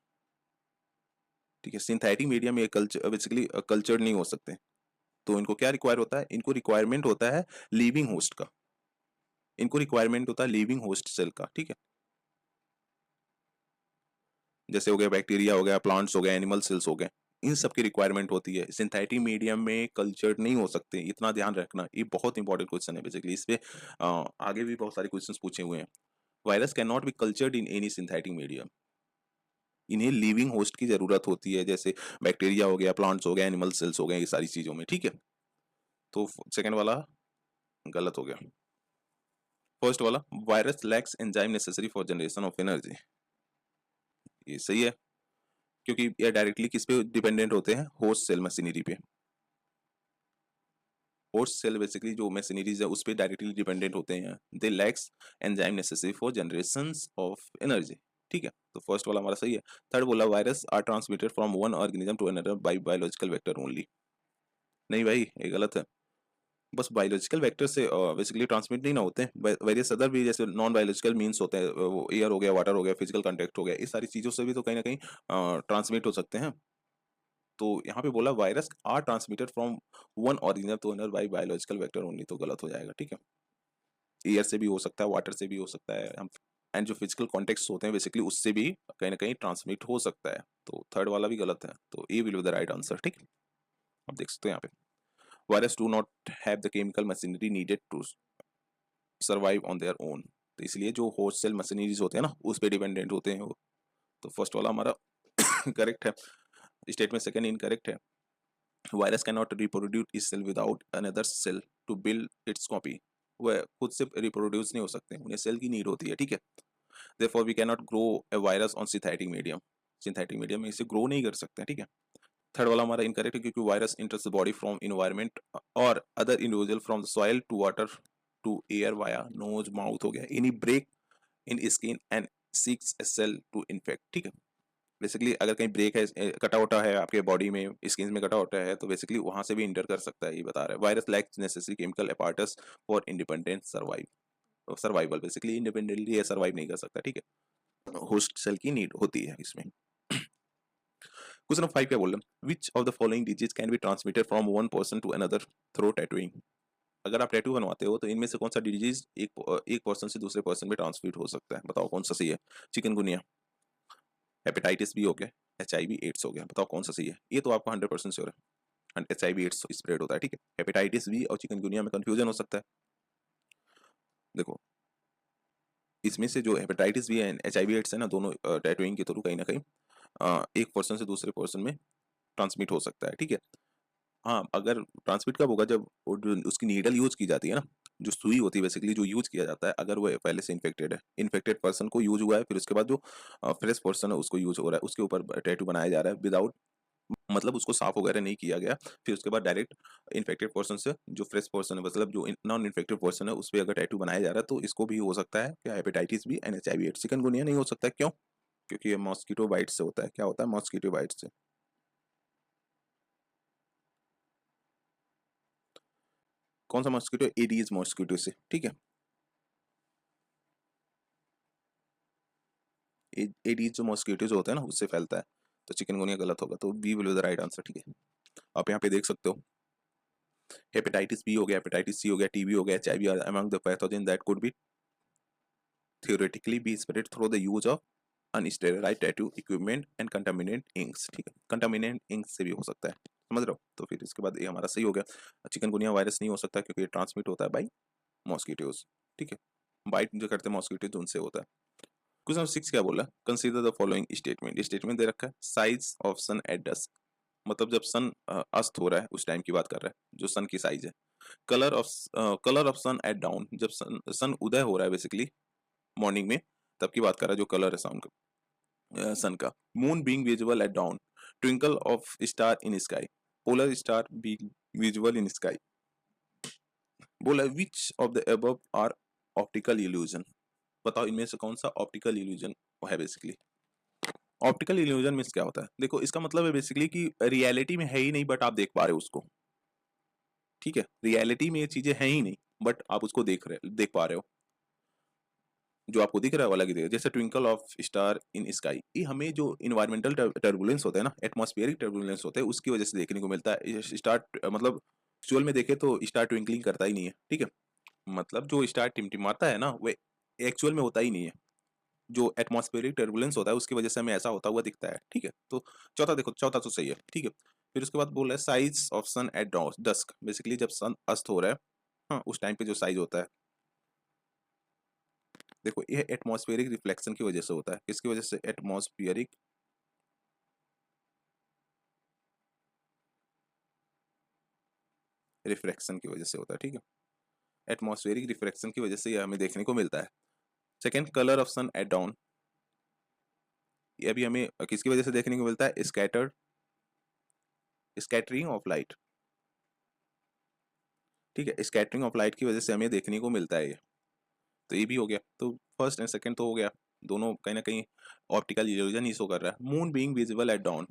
ठीक है, सिंथेटिक मीडियम ये कल्चर बेसिकली कल्चर्ड नहीं हो सकते, तो इनको क्या रिक्वायर होता है? इनको रिक्वायरमेंट होता है लिविंग होस्ट का, इनको रिक्वायरमेंट होता है लिविंग होस्ट सेल का। ठीक है, जैसे हो गया बैक्टीरिया हो गया, प्लांट्स हो गए, एनिमल सेल्स हो गए, इन सब की रिक्वायरमेंट होती है, सिंथेटिक मीडियम में कल्चर्ड नहीं हो सकते, इतना ध्यान रखना, ये बहुत इंपॉर्टेंट क्वेश्चन है बेसिकली, इस पे आगे भी बहुत सारे क्वेश्चंस पूछे हुए हैं। Virus can not be cultured in any synthetic medium, इन्हें लिविंग होस्ट की जरूरत होती है, जैसे बैक्टीरिया हो गया, प्लांट्स हो गया, एनिमल सेल्स हो गए, ये सारी चीजों में। ठीक है, तो सेकंड वाला गलत हो गया। फर्स्ट वाला virus lacks enzyme necessary for generation of energy, ये सही है, क्योंकि ये डायरेक्टली किस पे डिपेंडेंट होते हैं? होस्ट सेल मशीनरी पे, होस्ट सेल बेसिकली जो मशीनरीज है उस पे डायरेक्टली डिपेंडेंट होते हैं, they lacks enzyme necessary for generations of energy. ठीक है, तो फर्स्ट वाला हमारा सही है। थर्ड बोला virus are transmitted from one organism to another by biological vector only, नहीं भाई ये गलत है, बस बायोलॉजिकल वेक्टर से बेसिकली ट्रांसमिट नहीं ना होते हैं, वेरियस अदर भी जैसे नॉन बायोलॉजिकल मींस होते हैं, वो एयर हो गया, वाटर हो गया, फिजिकल कांटेक्ट हो गया, इस सारी चीजों से भी तो कहीं ना कहीं ट्रांसमिट हो सकते हैं। तो यहाँ पे बोला virus are transmitted from one original to another by biological vector only, तो गलत हो जाएगा। ठीक है, एयर से भी हो सकता है, वाटर से भी हो सकता है, हम एंड जो फिजिकल कॉन्टेक्ट होते हैं बेसिकली उससे भी कहीं ना कहीं ट्रांसमिट हो सकता है, तो थर्ड वाला भी गलत है, तो A will be the right answer. ठीक है, अब देख सकते हो यहाँ पे virus do not have the chemical machinery needed to survive on their own, तो इसलिए जो होस्ट सेल मशीनरीज होते हैं ना उस पर डिपेंडेंट होते हैं वो, तो फर्स्ट वाला हमारा करेक्ट है। स्टेटमेंट सेकंड इनकरेक्ट है, virus can not reproduce it cell without another cell to build its copy, वह खुद से रिप्रोड्यूस नहीं हो सकते, उन्हें सेल की नीड होती है। ठीक है, therefore we can not grow a virus on synthetic medium, synthetic medium में इसे ग्रो नहीं कर सकते। ठीक है, थर्ड वाला हमारा इनकरेक्ट है, क्योंकि virus enters the body from environment और other individual from the soil to water to air via nose mouth हो गया, any break in skin and seeks a cell to infect. ठीक है, बेसिकली अगर कहीं ब्रेक है, कटा उटा है आपके बॉडी में, स्किन में कटा उटा है, तो बेसिकली वहां से भी इंटर कर सकता है, ये बता रहा है। Virus lakhs necessary chemical apparatus for independent survival, basically independently ये सर्वाइव नहीं कर सकता। ठीक है, होस्ट सेल की नीड होती है इसमें। क्वेश्चन नंबर 5 क्या बोल रहे हैं, which of the following disease can be transmitted from one person to another through tattooing, अगर आप टैटू बनवाते हो तो इनमें से कौन सा डिजीज एक पर्सन से दूसरे पर्सन में ट्रांसमिट हो सकता है? बताओ कौन सा सही है? चिकनगुनिया, हेपेटाइटिस बी हो गया, HIV एड्स हो गया, बताओ कौन सा सही है? ये तो आपको 100% श्योर है, HIV एड्स स्प्रेड होता है। ठीक है, हेपेटाइटिस बी और चिकनगुनिया में कंफ्यूजन हो सकता है। देखो इसमें से जो hepatitis B and HIV AIDS है ना, दोनों टैटूइंग के थ्रू कहीं ना कहीं एक पर्सन से दूसरे पर्सन में ट्रांसमिट हो सकता है। ठीक है, हाँ, अगर ट्रांसमिट कब होगा, जब वो जो उसकी नीडल यूज़ की जाती है ना, जो सुई होती है बेसिकली जो यूज़ किया जाता है, अगर वो पहले से इन्फेक्टेड है, इन्फेक्टेड पर्सन को यूज़ हुआ है, फिर उसके बाद जो फ्रेश पर्सन है उसको यूज़ हो रहा है, उसके ऊपर टैटू बनाया जा रहा है विदाउट, मतलब उसको साफ वगैरह नहीं किया गया, फिर उसके बाद डायरेक्ट इन्फेक्टेड पर्सन से जो फ्रेश पर्सन है, मतलब जो नॉन इन्फेक्टेड पर्सन है, उस पे अगर टैटू बनाया जा रहा है, तो इसको भी हो सकता है क्या, hepatitis B and HIV AIDS. Chikungunya नहीं हो सकता है, क्यों? क्योंकि ये मॉस्किटो बाइट से होता है। क्या होता है? मॉस्किटो बाइट से। कौन सा मॉस्किटो? एडीज मॉस्किटो से, ठीक है। एडीज जो मॉस्किटोज होते हैं ना, उससे फैलता है। तो चिकनगुनिया गलत होगा, तो B will be the right answer, ठीक है। आप यहाँ पे देख सकते हो, हेपेटाइटिस बी हो गया, हेपेटाइटिस सी हो गया, टीबी हो गया, HIV are among the pathogen that could be theoretically be spread through the use of unsterilized tattoo equipment and contaminant inks, ठीक है। कंटामिनेंट इंक से भी हो सकता है, समझ रहे हो? तो फिर इसके बाद ये हमारा सही हो गया। चिकनगुनिया वायरस नहीं हो सकता क्योंकि ये ट्रांसमिट होता है बाई मॉस्किटोज, ठीक है। बाइट जो करते हैं मॉस्किटोज उनसे होता है। क्वेश्चन नंबर 6 क्या बोला? Consider the following statement. Statement दे रखा है, size of sun at dusk, मतलब जब सन अस्त हो रहा है उस टाइम की बात कर रहा है, जो सन की साइज है। Colour of sun at dawn, जब सन उदय हो रहा है बेसिकली मॉर्निंग में, तब की बात कर रहा है, जो कलर है सन का। Moon being visible at dawn, twinkle of star in sky, polar star being visible in sky. बोला which of the above are optical illusion, बताओ इनमें से कौन सा ऑप्टिकल इल्यूजन है बेसिकली। ऑप्टिकल इल्यूजन मीन्स क्या होता है? देखो इसका मतलब है बेसिकली कि रियलिटी में है ही नहीं बट आप देख पा रहे हो उसको, ठीक है। रियलिटी में ये चीजें हैं ही नहीं बट आप उसको देख पा रहे हो। जो आपको दिख रहा है वो अलग ही दिख रहा है। जैसे twinkle of star in sky, ये हमें जो इन्वायरमेंटल टर्बुलेंस होता है ना, एटमॉस्फेरिक टर्बुलेंस होता है, उसकी वजह से देखने को मिलता है। स्टार मतलब एक्चुअल में देखे तो स्टार ट्विंकलिंग करता ही नहीं है, ठीक है। मतलब जो स्टार टिमटिमाता है ना, वो एक्चुअल में होता ही नहीं है। जो एटमॉस्फेरिक टर्बुलेंस होता है उसकी वजह से हमें ऐसा होता हुआ दिखता है, ठीक है। तो चौथा देखो, चौथा तो सही है, ठीक है। फिर उसके बाद बोल रहा है size of sun at dusk, basically जब सन अस्त हो रहा है, हाँ, उस टाइम पे जो साइज होता है, देखो ये एटमॉस्फेरिक रिफ्लेक्शन की वजह से होता है। किसकी वजह से? एटमॉस्फेरिक रिफ्रैक्शन की वजह से होता है, ठीक है। एटमॉस्फेरिक रिफ्रैक्शन की वजह से ये हमें देखने को मिलता है। Second, colour of sun at dawn, ये भी हमें किसकी वजह से देखने को मिलता है? स्कैटरिंग ऑफ लाइट, ठीक है। स्कैटरिंग ऑफ लाइट की वजह से हमें देखने को मिलता है ये। तो ये भी हो गया, तो फर्स्ट एंड सेकंड तो हो गया, दोनों कहीं ना कहीं ऑप्टिकल इल्यूजन ही शो कर रहा है। Moon being visible at down,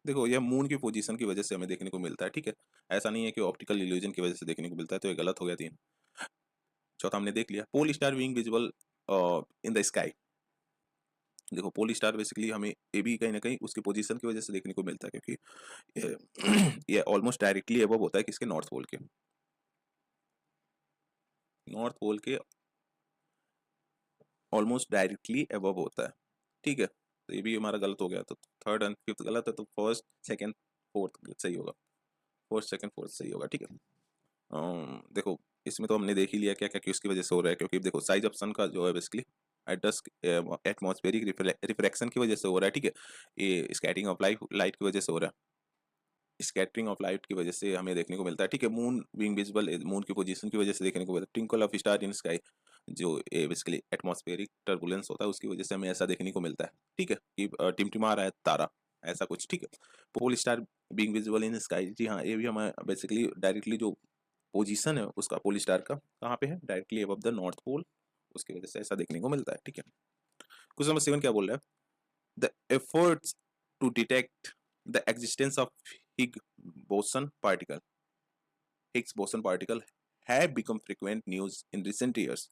देखो यह मून की पोजीशन की वजह से हमें देखने को मिलता है, ठीक है। ऐसा नहीं है कि ऑप्टिकल इल्यूजन की वजह से देखने को मिलता है, तो ये गलत हो गया 3। चौथा हमने देख लिया, pole star being visible in the sky, देखो पोल स्टार बेसिकली हमें ये भी कहीं ना कहीं उसकी पोजीशन की वजह से देखने को मिलता है, क्योंकि ये ऑलमोस्ट डायरेक्टली अबव होता है किसके? नॉर्थ पोल के। नॉर्थ पोल के ऑलमोस्ट डायरेक्टली अबव होता है, ठीक है। तो ये भी हमारा गलत हो गया, तो थर्ड एंड फिफ्थ गलत है, तो फर्स्ट सेकंड फोर्थ सही होगा। फर्स्ट सेकंड फोर्थ सही होगा, ठीक है। देखो इसमें तो हमने देख ही लिया क्या क्या किसकी वजह से हो रहा है, क्योंकि देखो साइज ऑफ सन का जो है बेसिकली एटमॉस्फेरिक रिफ्रैक्शन की वजह से हो रहा है, ठीक है। ये स्कैटरिंग ऑफ लाइट की वजह से हो रहा है। स्कैटरिंग ऑफ लाइट की वजह से हमें देखने को मिलता है, ठीक है। मून बीइंग विजिबल, मून की पोजीशन की वजह से देखने को मिलता है। Twinkle of star in sky, जो बेसिकली एटमॉस्फेरिक टर्बुलेंस होता है उसकी वजह से हमें ऐसा देखने को मिलता है, ठीक है, कि टिमटिमा रहा है तारा, ऐसा कुछ, ठीक है। Pole star being visible in sky, जी हाँ, ये भी हमें बेसिकली डायरेक्टली जो पोजीशन है उसका पोल स्टार का कहाँ पे है? Directly above the north pole, उसकी वजह से ऐसा देखने को मिलता है, ठीक है। क्वेश्चन नंबर 7 क्या बोल रहा है? The efforts to detect the existence of Higg boson particle Higgs boson particle have become frequent news in recent years.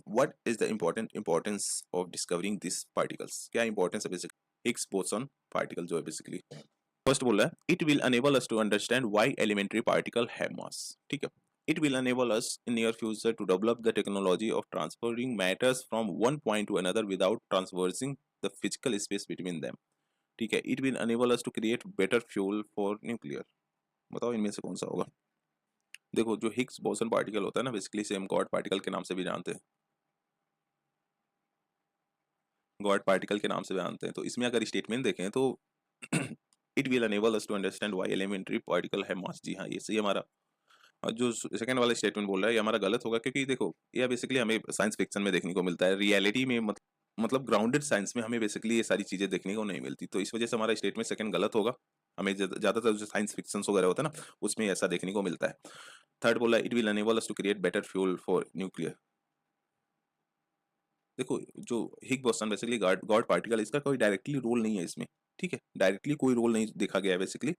What is the importance of discovering these particles? क्या importance है basically? Higgs boson particle जो है basically, first बोल रहा है it will enable us to understand why elementary particle have mass, ठीक है। It will enable us in near future to develop the technology of transferring matters from one point to another without traversing the physical space between them, ठीक है। It will enable us to create better fuel for nuclear, बताओ इनमें से कौन सा होगा? देखो जो हिग्स बोसन पार्टिकल होता है ना, बेसिकली सेम गॉड पार्टिकल के नाम से भी जानते हैं, गॉड पार्टिकल के नाम से भी जानते हैं। तो इसमें अगर स्टेटमेंट देखें तो it will enable us to understand why elementary particle है मास। जी हाँ, ये सही हमारा। और जो सेकंड वाला स्टेटमेंट बोल रहा है ये हमारा गलत होगा, क्योंकि देखो ये बेसिकली हमें साइंस फिक्शन में देखने को मिलता है, रियलिटी में मतलब ग्राउंडेड साइंस में हमें बेसिकली ये सारी चीजें देखने को नहीं मिलती, तो इस वजह से हमारा स्टेटमेंट सेकंड गलत होगा। हमें ज्यादातर जो साइंस फिक्शन वगैरह होता है ना उसमें ऐसा देखने को मिलता है। थर्ड बोला it will enable us to create better fuel for nuclear. देखो जो Higg boson basically God God particle, इसका कोई डायरेक्टली रोल नहीं है इसमें, ठीक है, डायरेक्टली कोई रोल नहीं देखा गया है basically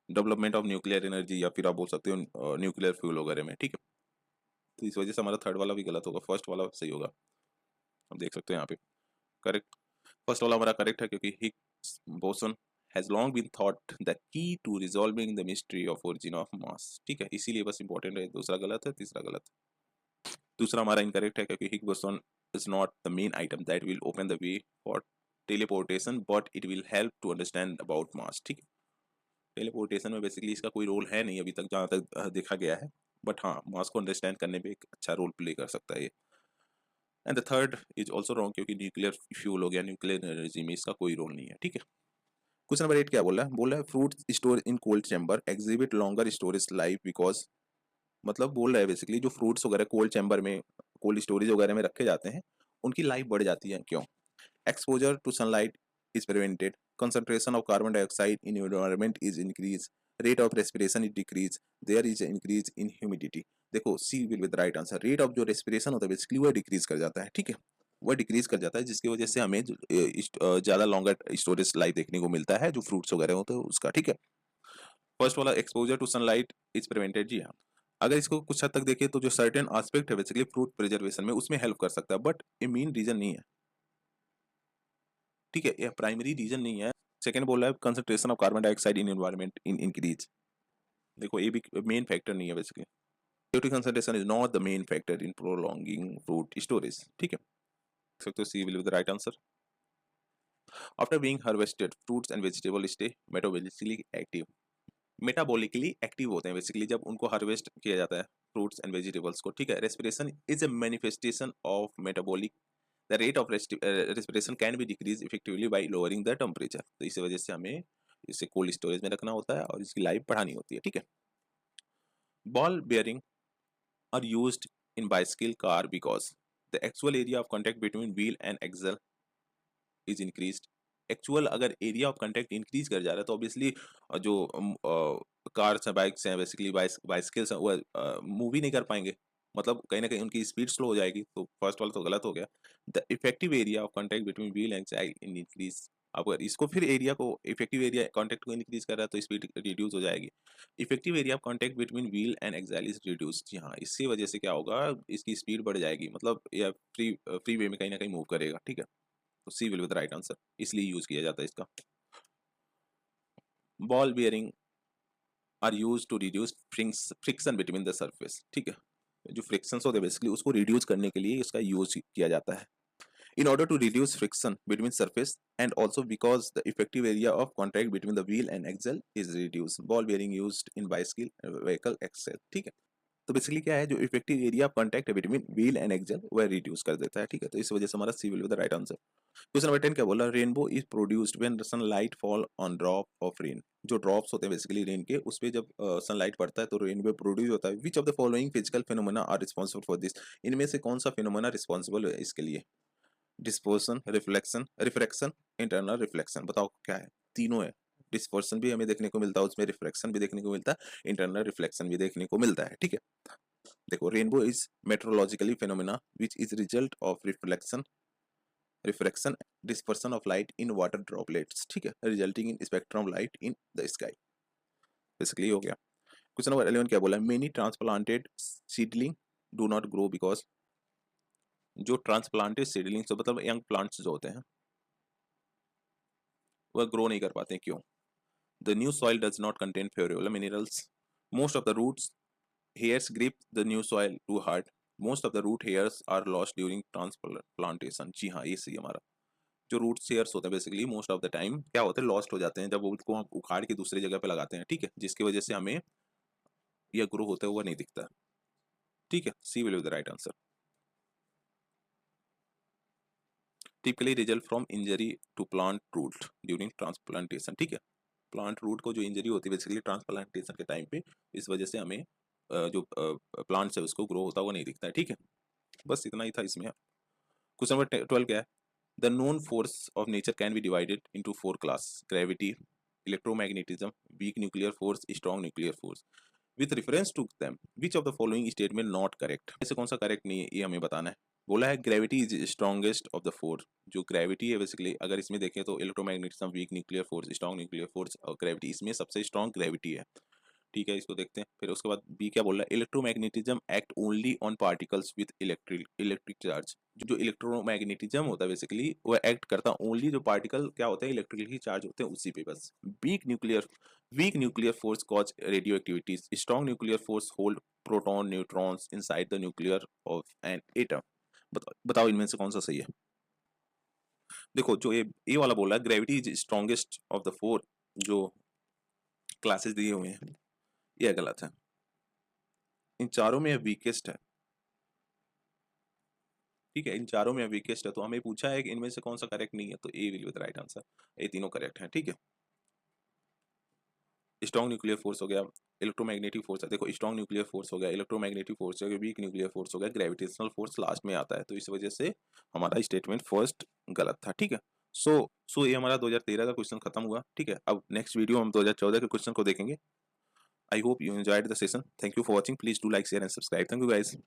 development of nuclear energy, या फिर आप बोल सकते हो न्यूक्लियर फ्यूल वगैरह में, ठीक है। तो इस वजह से हमारा थर्ड वाला भी गलत होगा, फर्स्ट वाला सही होगा। हम देख सकते हैं यहाँ पे करेक्ट, फर्स्ट वाला हमारा करेक्ट है, क्योंकि Higgs boson has long been thought the key to resolving the mystery of origin of mass, ठीक है, इसीलिए बस इंपॉर्टेंट है। दूसरा गलत है, तीसरा गलत है। दूसरा हमारा इनकरेक्ट है, क्योंकि हिग boson is not the main item that will open the way for teleportation but it will help to understand about mass, ठीक है। टेलीपोर्टेशन में बेसिकली इसका कोई रोल है नहीं अभी तक जहाँ तक देखा गया है, बट हाँ मास को अंडरस्टैंड करने में एक अच्छा रोल प्ले कर सकता है ये। And the third is also wrong, क्योंकि न्यूक्लियर फ्यूल हो गया, न्यूक्लियर एनर्जी में इसका कोई रोल नहीं है, ठीक है। क्वेश्चन नंबर 8 क्या बोल रहा है fruit store in cold chamber exhibit longer storage life because, मतलब बोल रहा है बेसिकली जो फ्रूट्स वगैरह कोल्ड चैम्बर में कोल्ड स्टोरेज वगैरह में रखे जाते हैं उनकी लाइफ बढ़ जाती है, क्यों? Exposure to sunlight is prevented, concentration of carbon dioxide in environment is increased, rate of respiration is decreased, there is an increase in humidity। देखो C will with right answer, rate of जो respiration होता है basically वो decrease कर जाता है, ठीक है, वो डिक्रीज कर जाता है, जिसकी वजह से हमें ज्यादा लॉन्गर स्टोरेज लाइफ देखने को मिलता है जो फ्रूट्स वगैरह होते हैं उसका, ठीक है। फर्स्ट वाला exposure to sunlight is prevented, जी हाँ, अगर इसको कुछ हद तक देखिए तो जो सर्टेन एस्पेक्ट है बेसिकली फ्रूट प्रिजर्वेशन में उसमें हेल्प कर सकता है, बट ये मेन रीजन नहीं है, ठीक है, यह प्राइमरी रीजन नहीं है। सेकंड बोल रहा है concentration of carbon dioxide in environment in increase, देखो ये भी मेन फैक्टर नहीं है basically, CO2 concentration is not the main factor in prolonging fruit storage, ठीक है, देख सकते हो C will be the right answer. After being harvested fruits and vegetable stay metabolically active, metabolically active होते हैं basically जब उनको हार्वेस्ट किया जाता है फ्रूट्स एंड वेजिटेबल्स को, ठीक है। Respiration is a manifestation of metabolic, the rate of respiration can be decrease effectively bye lowering the temperature, तो इस वजह से हमें इसे कोल्ड स्टोरेज में रखना होता है और इसकी लाइफ बढ़ानी होती है, ठीक है। Ball bearing are used in bicycle car because the actual area of contact between wheel and axle is increased, actual अगर एरिया ऑफ कॉन्टैक्ट इंक्रीज कर जा रहा है तो ऑब्वियसली जो कार्स हैं बाइक्स हैं बेसिकली बाइसिकल्स हैं वो मूव ही नहीं कर पाएंगे, मतलब कहीं ना कहीं उनकी स्पीड स्लो हो जाएगी, तो फर्स्ट वाला तो गलत हो गया। The effective area of contact between wheel and in increase, अब अगर इसको फिर एरिया को इफेक्टिव एरिया कॉन्टैक्ट को इंक्रीज कर रहा है तो स्पीड रिड्यूस हो जाएगी। Effective area of contact between wheel and axle is reduce, जी हाँ, इससे वजह से क्या होगा इसकी स्पीड बढ़ जाएगी, मतलब यह फ्री वे में कहीं ना कहीं मूव करेगा, ठीक है, तो C will be the right answer, इसलिए यूज किया जाता है इसका। Ball bearing are use to reduce friction between the surface, ठीक है, जो फ्रिक्शन होते हैं बेसिकली उसको रिड्यूस करने के लिए इसका यूज किया जाता है। In order to reduce friction between surface and also because the effective area of contact between the wheel and axle is reduced, ball bearing used in bicycle vehicle axle, ठीक है। तो बेसिकली क्या है जो effective area of contact है between wheel and axle वह reduce कर देता है, ठीक है, तो इस वजह से हमारा C will be the right answer. Question number 10 क्या बोला rainbow is produced when sunlight fall on drop of rain, जो ड्रॉप्स होते हैं बेसिकली रेन के उस पे जब सनलाइट पड़ता है तो रेनबो प्रोड्यूस होता है। Which of the following physical phenomena are responsible for this, इनमें से कौन सा फिनोमेना रिस्पांसिबल है इसके लिए? Dispersion, reflection, refraction, internal reflection, बताओ क्या है? तीनों है, डिस्पर्सन भी हमें देखने को मिलता है उसमें, रिफ्रैक्शन भी देखने को मिलता है, इंटरनल रिफ्लेक्शन भी देखने को मिलता है, ठीक है। देखो rainbow is metrologically phenomena which is result of reflection, refraction, dispersion of light in water droplets, ठीक है, resulting in spectrum light in the sky, basically हो गया। क्वेश्चन नंबर 11 क्या बोला many transplanted seedling do not grow because, जो transplanted seedlings मतलब young plants जो होते हैं वह ग्रो नहीं कर पाते, क्यों? The new soil does not contain favourable minerals, most of the roots hairs grip the new soil too hard, most of the root hairs are lost during transplantation, जी हाँ ये सही हमारा। जो रूट हेयर्स होते हैं basically most of the time क्या होते हैं लॉस्ट हो जाते हैं जब उसको हम उखाड़ के दूसरी जगह पे लगाते हैं, ठीक है, जिसकी वजह से हमें यह ग्रो होता हुआ नहीं दिखता, ठीक है, C will be the right answer. Typically result from injury to plant root during transplantation, ठीक है, प्लांट रूट को जो इंजरी होती है बेसिकली ट्रांसप्लांटेशन के टाइम पे, इस वजह से हमें जो प्लांट्स है उसको ग्रो होता हुआ नहीं दिखता है। ठीक है, बस इतना ही था इसमें। क्वेश्चन नंबर 12 क्या है? The known force of nature can be divided into 4 class: gravity, electromagnetism, weak nuclear force, strong nuclear force. With reference to them which of the following statement not correct? ऐसे कौन सा correct नहीं है ये हमें बताना है। बोला है gravity is strongest of the four. जो ग्रेविटी है बेसिकली अगर इसमें देखें तो electromagnetism, weak nuclear force, strong nuclear force और ग्रेविटी, इसमें सबसे स्ट्रॉन्ग ग्रेविटी है। ठीक है, इसको देखते हैं। फिर उसके बाद बी क्या बोल रहा है? Electromagnetism act only on particles with electric charge. जो इलेक्ट्रोमैग्नेटिज्म होता है बेसिकली वो एक्ट करता है ओनली जो पार्टिकल क्या होते हैं इलेक्ट्रिकली चार्ज होते हैं उसी पे बस। Week nuclear force cause radio activities. Strong nuclear force hold proton neutrons inside the nuclear of an atom. बताओ इनमें से कौन सा सही है? देखो जो ये वाला बोल रहा है gravity is strongest of the four, जो क्लासेस दिए हुए हैं, ये गलत है। इन चारों में वीकेस्ट है। ठीक है, इन चारों में वीकेस्ट है, तो हमें पूछा है कि इनमें से कौन सा करेक्ट नहीं है, तो A will be the right answer. ये तीनों करेक्ट हैं। ठीक है, स्ट्रॉन्ग न्यूक्लियर फोर्स हो गया, इलेक्ट्रोमैग्नेटिक फोर्स है, देखो स्ट्रॉन्ग न्यूक्लियर फोर्स हो गया, इलेक्ट्रोमैग्नेटिक फोर्स हो गया, वीक न्यूक्लियर फोर्स हो गया, ग्रेविटेशनल फोर्स लास्ट में आता है, तो इस वजह से हमारा स्टेटमेंट फर्स्ट गलत था। ठीक है, सो ये हमारा 2013 का क्वेश्चन खत्म हुआ। ठीक है, अब नेक्स्ट वीडियो हम 2014 के क्वेश्चन को देखेंगे। I hope you enjoyed the session. Thank you for watching. Please do like, share and subscribe. Thank you guys.